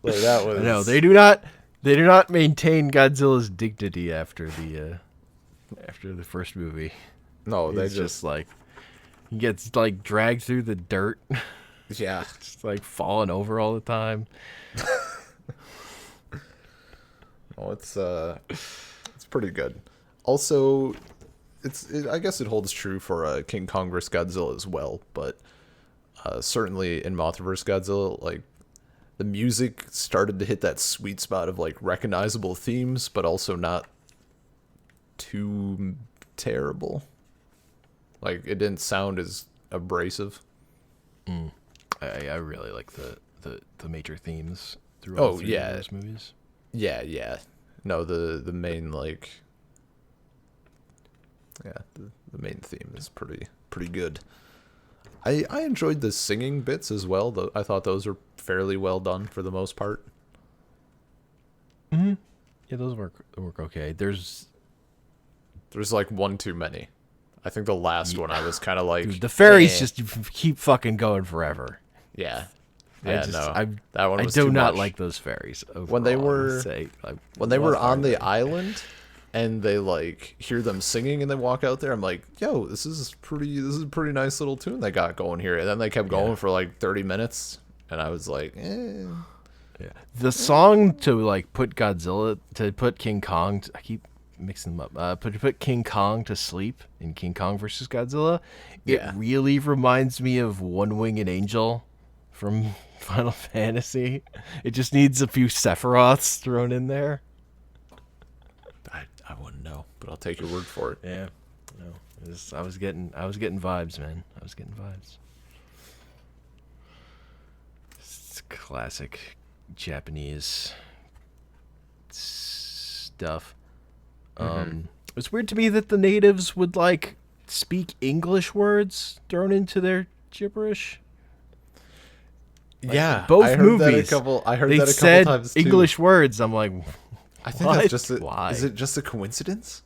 Like that was No, they do not maintain Godzilla's dignity after the first movie. No, they He's just like he gets like dragged through the dirt, yeah. just like falling over all the time. Oh, it's pretty good. Also, I guess it holds true for King Kong vs. Godzilla as well, but certainly in Mothra vs. Godzilla, like the music started to hit that sweet spot of like recognizable themes, but also not too terrible. Like it didn't sound as abrasive. I really like the major themes through all 3 of those movies. Yeah. No, the main like the main theme is pretty good. I enjoyed the singing bits as well, though. I thought those were fairly well done for the most part. Yeah, those work okay. There's like one too many. I think the last one I was kind of like, dude, the fairies eh. just keep fucking going forever. Yeah. Yeah, that one I was do too not much. like those fairies. Overall, When they I would were say. when they were What are on the they? island and they like hear them singing and they walk out there, I'm like, yo, this is a pretty nice little tune they got going here. And then they kept going for like 30 minutes, and I was like, Yeah. The song to like put King Kong. I keep mixing them up. Put King Kong to sleep in King Kong versus Godzilla. It Yeah. really reminds me of One Winged Angel from Final Fantasy. It just needs a few Sephiroths thrown in there. I wouldn't know, but I'll take your word for it. Yeah. No. I was getting vibes, man. I was getting vibes. It's classic Japanese stuff. It's weird to me that the natives would like speak English words thrown into their gibberish. Yeah, Both I heard movies. I heard They that a couple said times too. English words. I'm like, I think what? that's just Why? is it just a coincidence?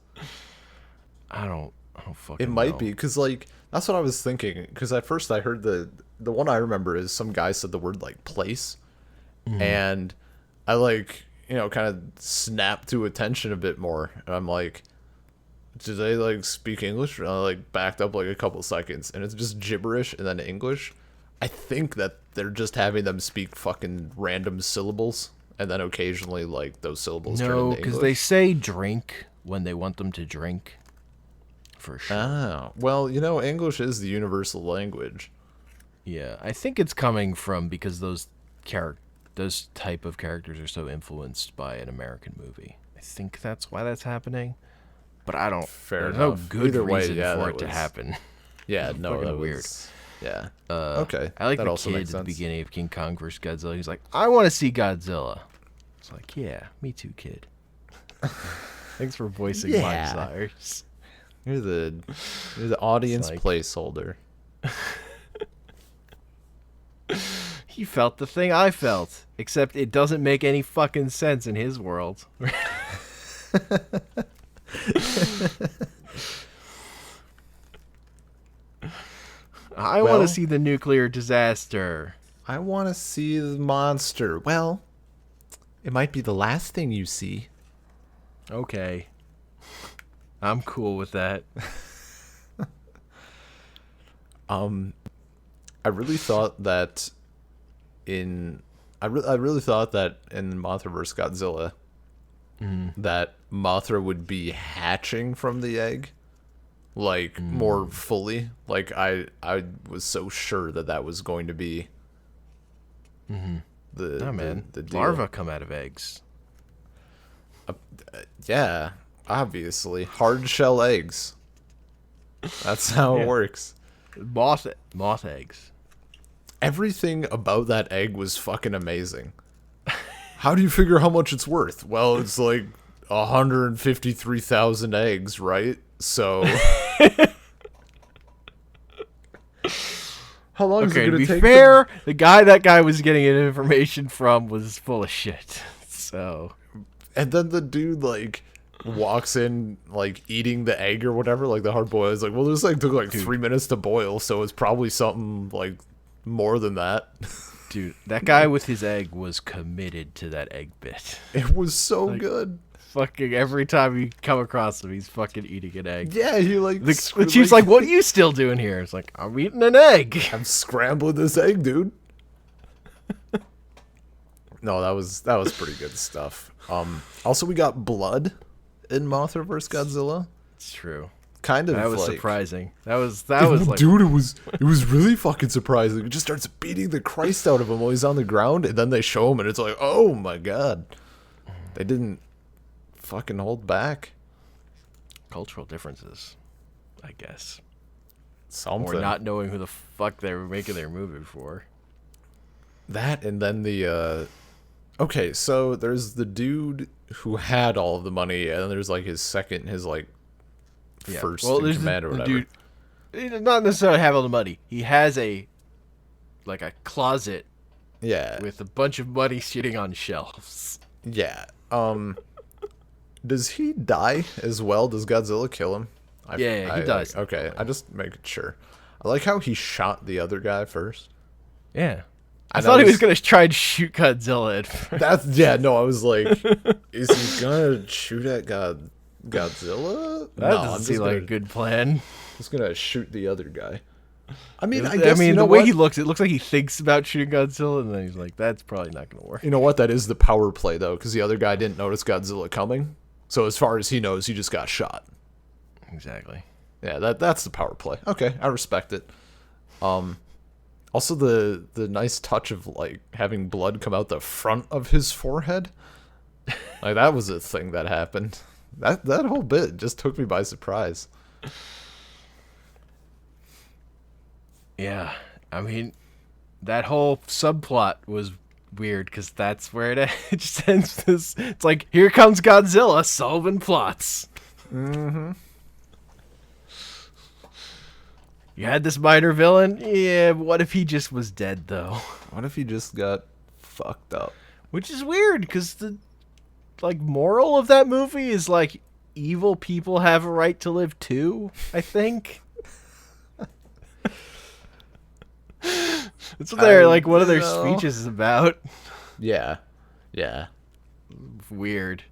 I don't fucking It might know. be because like that's what I was thinking. Because at first I heard the one I remember is some guy said the word like place, and I like kind of snapped to attention a bit more. And I'm like, do they like speak English? And I like backed up like a couple seconds, and it's just gibberish and then English. I think that they're just having them speak fucking random syllables, and then occasionally like those syllables turn No, into because English. they say drink when they want them to drink. For sure. Oh, well, English is the universal language. Yeah, I think it's coming from because those type of characters are so influenced by an American movie. I think that's why that's happening. But I don't. Fair there's enough. no good Either way, reason yeah, for that it to was- happen. Yeah, no, Fucking that weird. was yeah. Okay, I like that the also kid makes at the sense. beginning of King Kong vs. Godzilla. He's like, I want to see Godzilla. It's like, yeah, me too, kid. Thanks for voicing my Yeah. desires. You're the audience like- placeholder. He felt the thing I felt, except it doesn't make any fucking sense in his world. I want Well- to see the nuclear disaster. I want to see the monster. Well, it might be the last thing you see. Okay. I'm cool with that. I really thought that I really thought that in Mothra vs. Godzilla that Mothra would be hatching from the egg like more fully. Like I was so sure that was going to be the Oh, man. the deal. Larvae come out of eggs. Yeah, obviously hard shell eggs. That's how Yeah. it works. Moth eggs. Everything about that egg was fucking amazing. How do you figure how much it's worth? Well, it's like 153,000 eggs, right? So how long is Okay, it to going be to take? fair, that guy was getting information from was full of shit. So And then the dude like walks in like eating the egg or whatever, like the hard boiled. Is like, well, this like took like 3 minutes to boil, so it's probably something like more than that. dude, that guy with his egg was committed to that egg bit. It was so good. Fucking every time you come across him, he's fucking eating an egg. Yeah, he like The chief's like, "What are you still doing here?" It's like, "I'm eating an egg." I'm scrambling this egg, dude. No, that was pretty good stuff. Also we got blood in Mothra vs. Godzilla. It's true. Kind of That was like, surprising. That was like, dude, it was really fucking surprising. It just starts beating the Christ out of him while he's on the ground, and then they show him, and it's like, oh my god, they didn't fucking hold back. cultural differences, I guess, Something or not knowing who the fuck they were making their movie for. that, and then the okay, so there's the dude who had all of the money, and then there's like his first in there's command or the whatever. dude. He does not necessarily have all the money. He has a closet Yeah, with a bunch of money sitting on shelves. yeah. Does he die as well? Does Godzilla kill him? Yeah, he dies. Okay, I just making sure. I like how he shot the other guy first. Yeah, I thought he was gonna try and shoot Godzilla at first. That's no. I was like, is he gonna shoot at Godzilla? That doesn't seem like a good plan. Just gonna shoot the other guy. I mean, the way he looks, it looks like he thinks about shooting Godzilla, and then he's like, "That's probably not gonna work." You know what? That is the power play though, because the other guy didn't notice Godzilla coming. So as far as he knows, he just got shot. Exactly. Yeah, that's the power play. Okay, I respect it. Also the nice touch of like having blood come out the front of his forehead. Like that was a thing that happened. That whole bit just took me by surprise. Yeah, I mean, that whole subplot was weird because that's where it just ends. It's like, here comes Godzilla solving plots. Mm-hmm. You had this minor villain? Yeah, but what if he just was dead, though? What if he just got fucked up? Which is weird, because the, like, moral of that movie is, like, evil people have a right to live, too, I think. That's what they're, like, one of their speeches is about. Yeah. Yeah. Weird.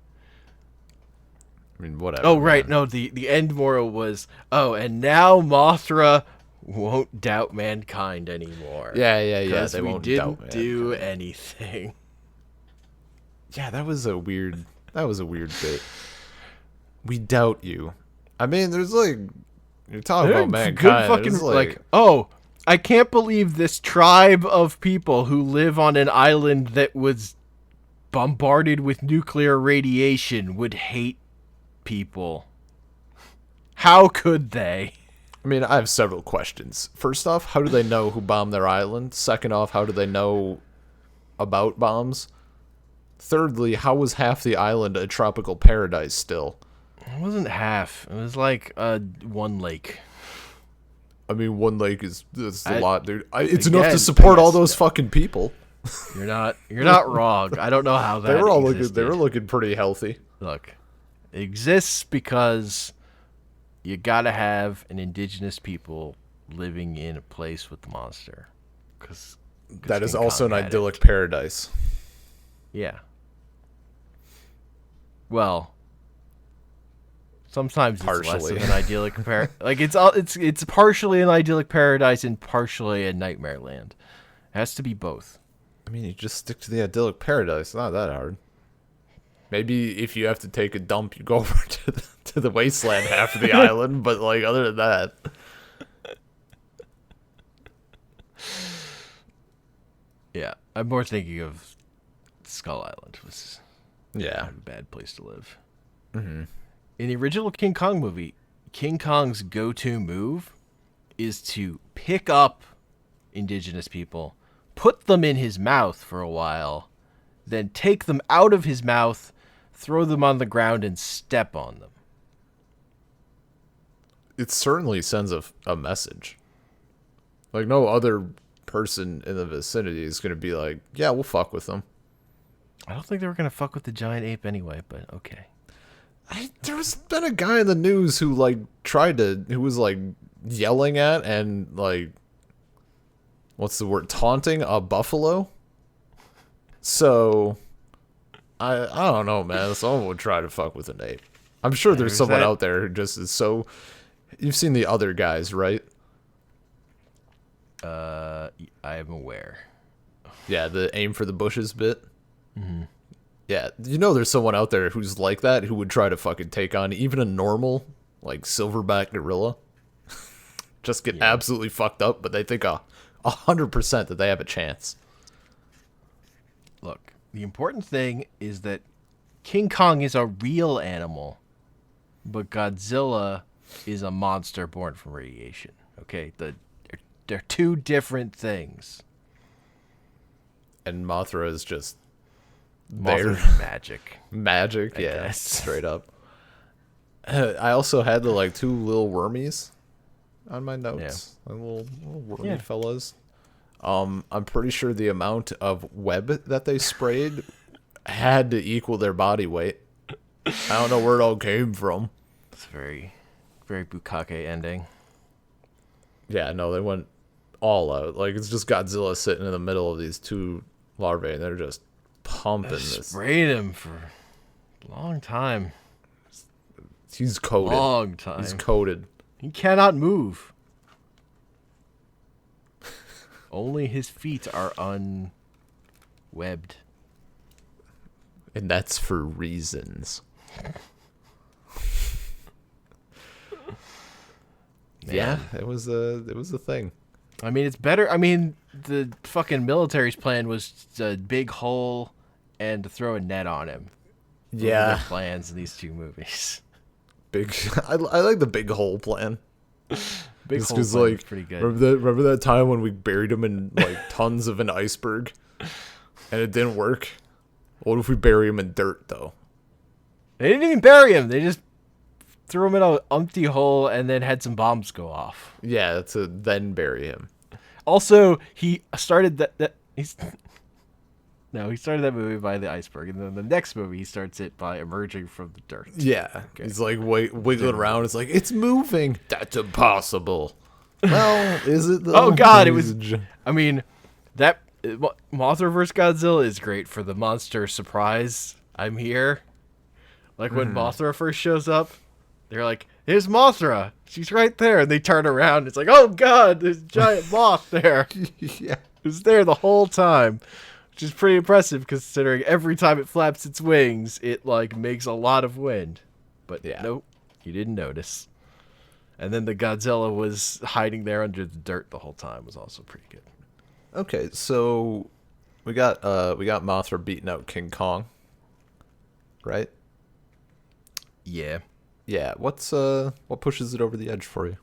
I mean, whatever. Oh, right. No, the end moral was, and now Mothra won't doubt mankind anymore. Yeah. They won't didn't do anything. Yeah, that was a weird bit. We doubt you. I mean, there's like, you're talking about mankind. Good fucking, like, I can't believe this tribe of people who live on an island that was bombarded with nuclear radiation would hate people. How could they? I mean, I have several questions. First off, how do they know who bombed their island? Second off, how do they know about bombs? Thirdly, how was half the island a tropical paradise still? It wasn't half. It was like one lake. I mean, one lake is a lot, dude. It's enough to again, support all those fucking people. You're not wrong. I don't know how that They were all existed. they were looking pretty healthy. Look, it exists because you gotta have an indigenous people living in a place with the monster. Cause That is King also Kong an had idyllic it. paradise. Yeah. Well, sometimes it's less Partially. of an idyllic like it's partially an idyllic paradise and partially a nightmare land. It has to be both. I mean, you just stick to the idyllic paradise. It's not that hard. Maybe if you have to take a dump, you go over to the wasteland half of the island. But like other than that, Yeah, I'm more thinking of Skull Island. Was yeah. a bad place to live. Mm-hmm. In the original King Kong movie, King Kong's go-to move is to pick up indigenous people, put them in his mouth for a while, then take them out of his mouth, throw them on the ground, and step on them. It certainly sends a message. Like no other person in the vicinity is gonna be like, yeah, we'll fuck with them. I don't think they were going to fuck with the giant ape anyway, but okay. There's been a guy in the news who like who was like yelling at and like, what's the word, taunting a buffalo. So I don't know, man. Someone would try to fuck with an ape. I'm sure there's someone out there who just is so. You've seen The Other Guys, right? I am aware. Yeah, the aim for the bushes bit. Mm-hmm. Yeah, you know there's someone out there who's like that, who would try to fucking take on even a normal, like, silverback gorilla. Just get absolutely fucked up, but they think 100% that they have a chance. Look, the important thing is that King Kong is a real animal, but Godzilla is a monster born from radiation. Okay? They're two different things. And Mothra is just Mothra's magic. Magic, I yeah, guess. straight up. I also had the like two little wormies on my notes, like little wormy fellas. I'm pretty sure the amount of web that they sprayed had to equal their body weight. I don't know where it all came from. It's very, very Bukake ending. Yeah, no, they went all out. Like, it's just Godzilla sitting in the middle of these two larvae, and they're just pumping this. Sprayed him for a long time. He's coated. Long time. He's coated. He cannot move. Only his feet are unwebbed. And that's for reasons. Yeah, it was a thing. I mean, it's better. I mean, the fucking military's plan was a big hole and to throw a net on him. Those were their plans in these two movies. Big. I like the big hole plan. Big hole plan like, was pretty good. Remember that time when we buried him in like tons of an iceberg, and it didn't work? What if we bury him in dirt though? They didn't even bury him. They just threw him in an empty hole and then had some bombs go off. Yeah, to then bury him. Also, he started he started that movie by the iceberg, and then the next movie he starts it by emerging from the dirt. Yeah, okay. He's like wiggling around. It's like, it's moving. That's impossible. Well, is it though? Oh God, it was. I mean, that Mothra vs. Godzilla is great for the monster surprise. I'm here. Like when Mothra first shows up, they're like, "Here's Mothra. She's right there," and they turn around. It's like, "Oh God, there's a giant moth there." Yeah, it was there the whole time. Which is pretty impressive considering every time it flaps its wings, it like makes a lot of wind. But yeah, nope, you didn't notice. And then the Godzilla was hiding there under the dirt the whole time was also pretty good. Okay, so we got Mothra beating out King Kong, right? Yeah. Yeah. What pushes it over the edge for you?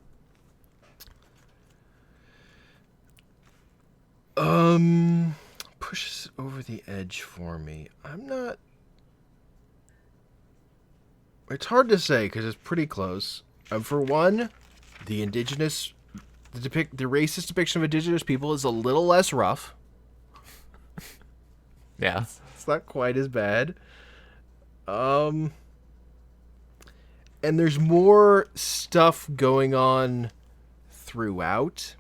Pushes over the edge for me. I'm not. It's hard to say because it's pretty close. For one, the racist depiction of indigenous people is a little less rough. Yeah, it's not quite as bad. And there's more stuff going on throughout.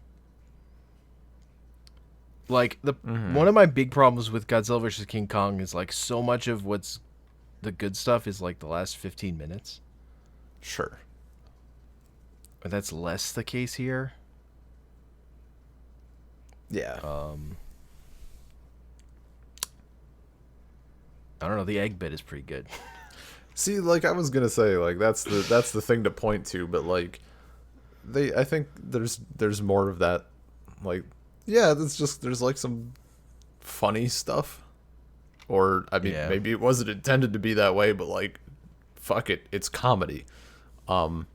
Like one of my big problems with Godzilla vs. King Kong is like so much of what's the good stuff is like the last 15 minutes. Sure. But that's less the case here. Yeah. I don't know. The egg bit is pretty good. See, like I was gonna say, like that's the thing to point to, but like I think there's more of that. Like, yeah, there's like some funny stuff, or I mean, maybe it wasn't intended to be that way, but like, fuck it, it's comedy. I mean,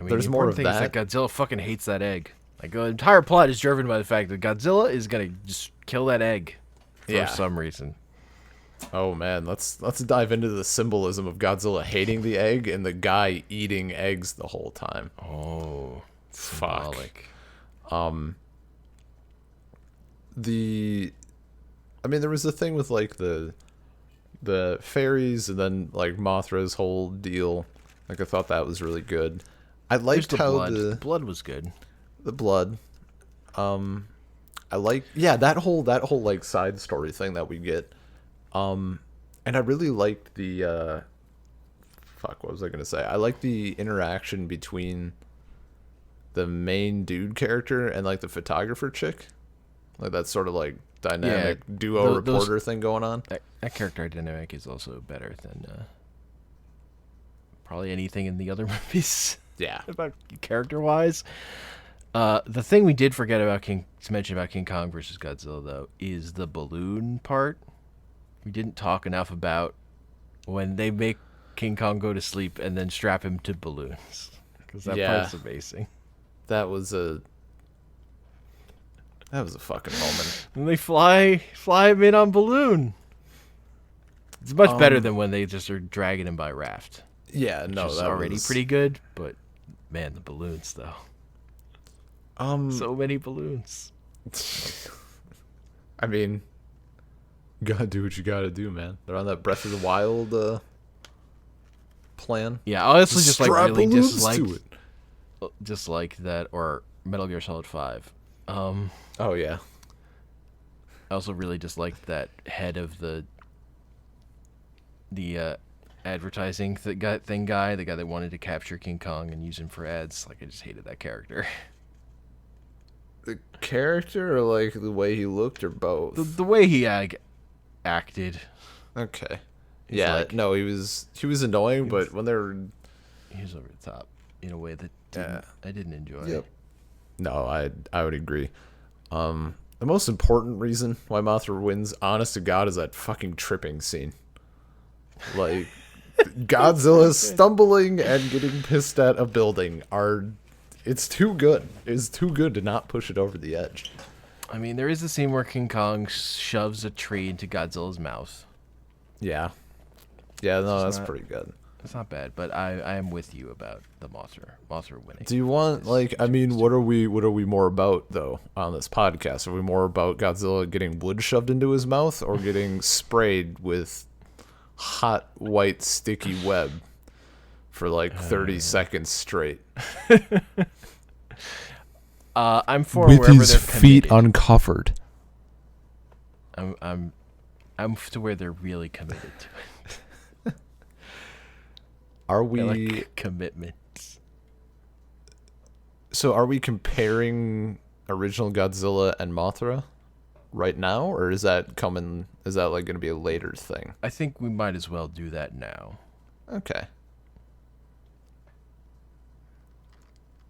there's more of that. Is that Godzilla fucking hates that egg. Like the entire plot is driven by the fact that Godzilla is gonna just kill that egg for some reason. Oh man, let's dive into the symbolism of Godzilla hating the egg and the guy eating eggs the whole time. Oh, fuck. Symbolic. I mean, there was a thing with like the fairies and then like Mothra's whole deal. Like I thought that was really good. I liked how the blood was good. The blood. I like that whole like side story thing that we get. And I really liked the what was I gonna say? I like the interaction between the main dude character and like the photographer chick. Like that sort of like dynamic duo reporter thing going on. That character dynamic is also better than probably anything in the other movies. Yeah. About character wise. The thing we did forget to mention about King Kong versus Godzilla though is the balloon part. We didn't talk enough about when they make King Kong go to sleep and then strap him to balloons. Because that part's amazing. That was a fucking moment. And they fly him in on balloon. It's much better than when they just are dragging him by raft. Yeah, no, that already was pretty good, but man, the balloons though. So many balloons. I mean, gotta do what you gotta do, man. They're on that Breath of the Wild plan. Yeah, honestly, just like really dislike that, or Metal Gear Solid 5. Oh yeah. I also really disliked that head of the advertising the guy, the guy that wanted to capture King Kong and use him for ads. Like, I just hated that character. The character or like the way he looked or both? The way he acted. Okay. He's Yeah, like, no, he was annoying, but when they're he was over the top in a way that I didn't enjoy. Yep. No, I would agree. The most important reason why Mothra wins, honest to God, is that fucking tripping scene. Like, Godzilla stumbling and getting pissed at a building it's too good. It's too good to not push it over the edge. I mean, there is a scene where King Kong shoves a tree into Godzilla's mouth. Yeah. Yeah, no, that's not pretty good. It's not bad, but I am with you about the Mothra winning. Do you want, like, I mean, what are we more about though on this podcast? Are we more about Godzilla getting wood shoved into his mouth or getting sprayed with hot white sticky web for like 30 seconds straight? I'm for with wherever his they're feet committed. uncovered. I'm to where they're really committed to it. Are I we like commitments. So are we comparing original Godzilla and Mothra right now, or is that like going to be a later thing? I think we might as well do that now. Okay.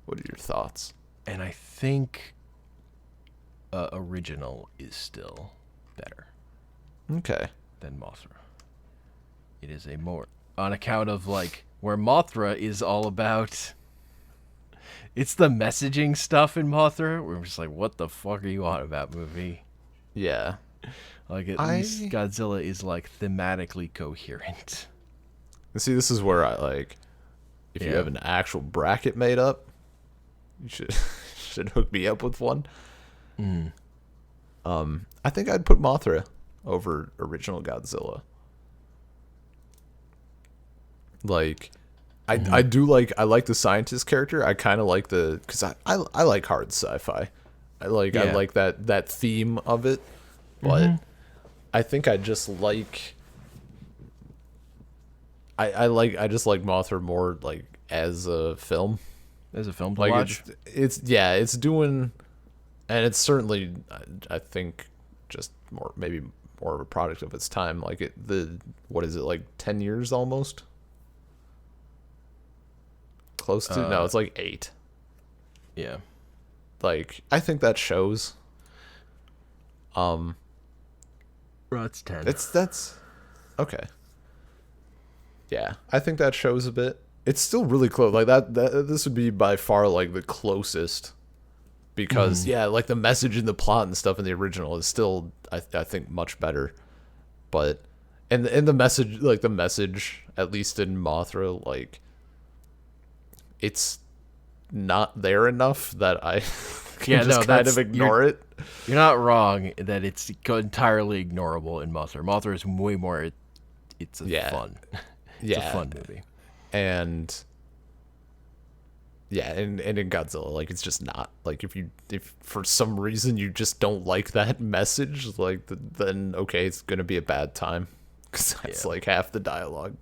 What are your thoughts? And I think original is still better Okay. than Mothra. It is a more on account of like where Mothra is all about. It's the messaging stuff in Mothra. We're just like, what the fuck are you on about, movie? Yeah. Like at least Godzilla is like thematically coherent. See, this is where I like. If you Yeah. have an actual bracket made up, you should hook me up with one. I think I'd put Mothra over original Godzilla. Like, I do like the scientist character. I kind of like because I like hard sci-fi. I like that theme of it, but I think I just like. I just like Mothra more like as a film. As a film to Like watch. it's doing, and it's certainly I think just maybe more of a product of its time. Like what is it, like 10 years almost? Close to no, it's like 8. Yeah. Like I think that shows. Well, it's 10. That's okay. Yeah, I think that shows a bit. It's still really close. Like that this would be by far like the closest, because yeah, like the message and the plot and stuff in the original is still I think much better. But and the message at least in Mothra, like it's not there enough that I can just kind of ignore it. You're not wrong that it's entirely ignorable in Mothra. Mothra is way more. It's fun. It's a fun movie. And yeah, and in Godzilla, like it's just not like if for some reason you just don't like that message, like then okay, it's gonna be a bad time because that's like half the dialogue.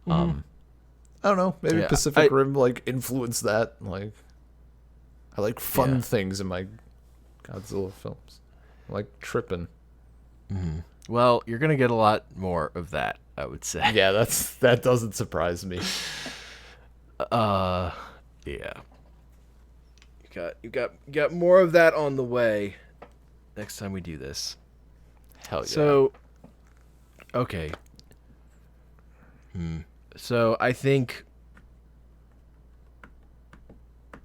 I don't know. Maybe Pacific Rim like influenced that. Like I like fun things in my Godzilla films. I like tripping. Well, you're gonna get a lot more of that, I would say. Yeah, that doesn't surprise me. Yeah. You got more of that on the way next time we do this. Hell yeah. So, okay. So I think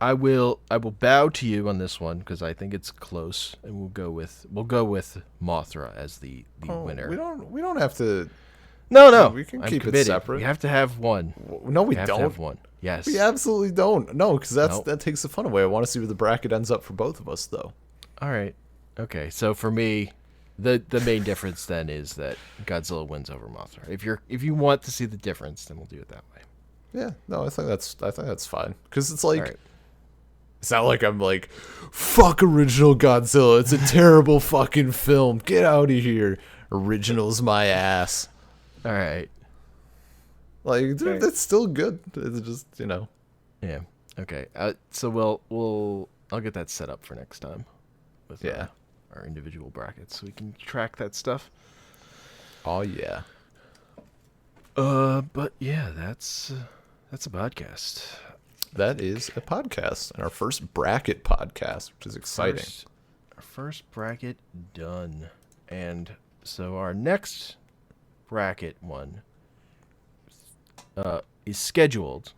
I will bow to you on this one because I think it's close, and we'll go with Mothra as the winner. We don't have to. No. We can I'm keep committed. it separate. We have to have one. No, we have don't. to have one. Yes. We absolutely don't. No, because Nope. that takes the fun away. I want to see where the bracket ends up for both of us, though. All right. Okay. So for me, the main difference then is that Godzilla wins over Mothra. If you want to see the difference, then we'll do it that way. Yeah. No, I think that's fine. Because it's like, All right. It's not like I'm like, fuck original Godzilla. It's a terrible fucking film. Get out of here. Original's my ass. All right. Like, dude, that's still good. It's just, Yeah. Okay. So I'll get that set up for next time with our individual brackets so we can track that stuff. Oh yeah. But yeah, that's a podcast. That is a podcast, and our first bracket podcast, which is exciting. Our first bracket done. And so our next bracket one is scheduled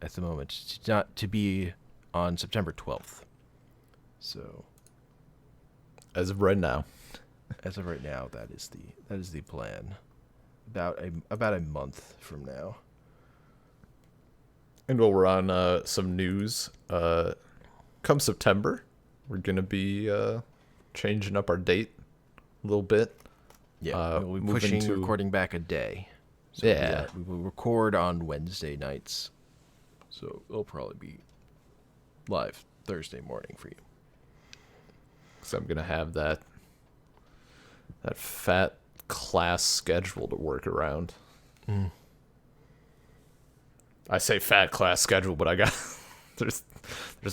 at the moment to be on September 12th. So as of right now, that is the plan. About a month from now. and while we're on some news, come September, we're gonna be changing up our date a little bit. Yeah, we'll be pushing recording back a day. So we will record on Wednesday nights. So it'll probably be live Thursday morning for you. So I'm gonna have that fat class schedule to work around. I say fat class schedule, but I got there's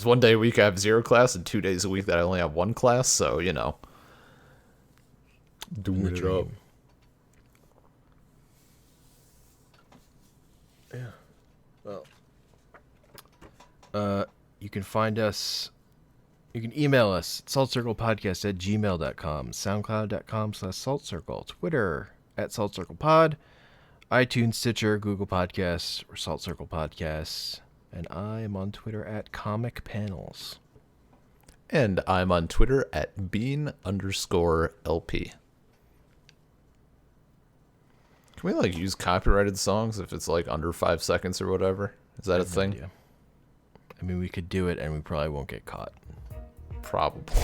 1 day a week I have 0 class and 2 days a week that I only have 1 class. So doing the job. Yeah. Well, you can find us. You can email us at saltcirclepodcast@gmail.com, soundcloud.com/saltcircle, Twitter @saltcirclepod, iTunes, Stitcher, Google Podcasts, or Salt Circle Podcasts, and I am on Twitter @comicpanels. And I'm on Twitter @bean_LP. Can we use copyrighted songs if it's under 5 seconds or whatever? Is that a thing? Idea. I mean, we could do it and we probably won't get caught. Probably.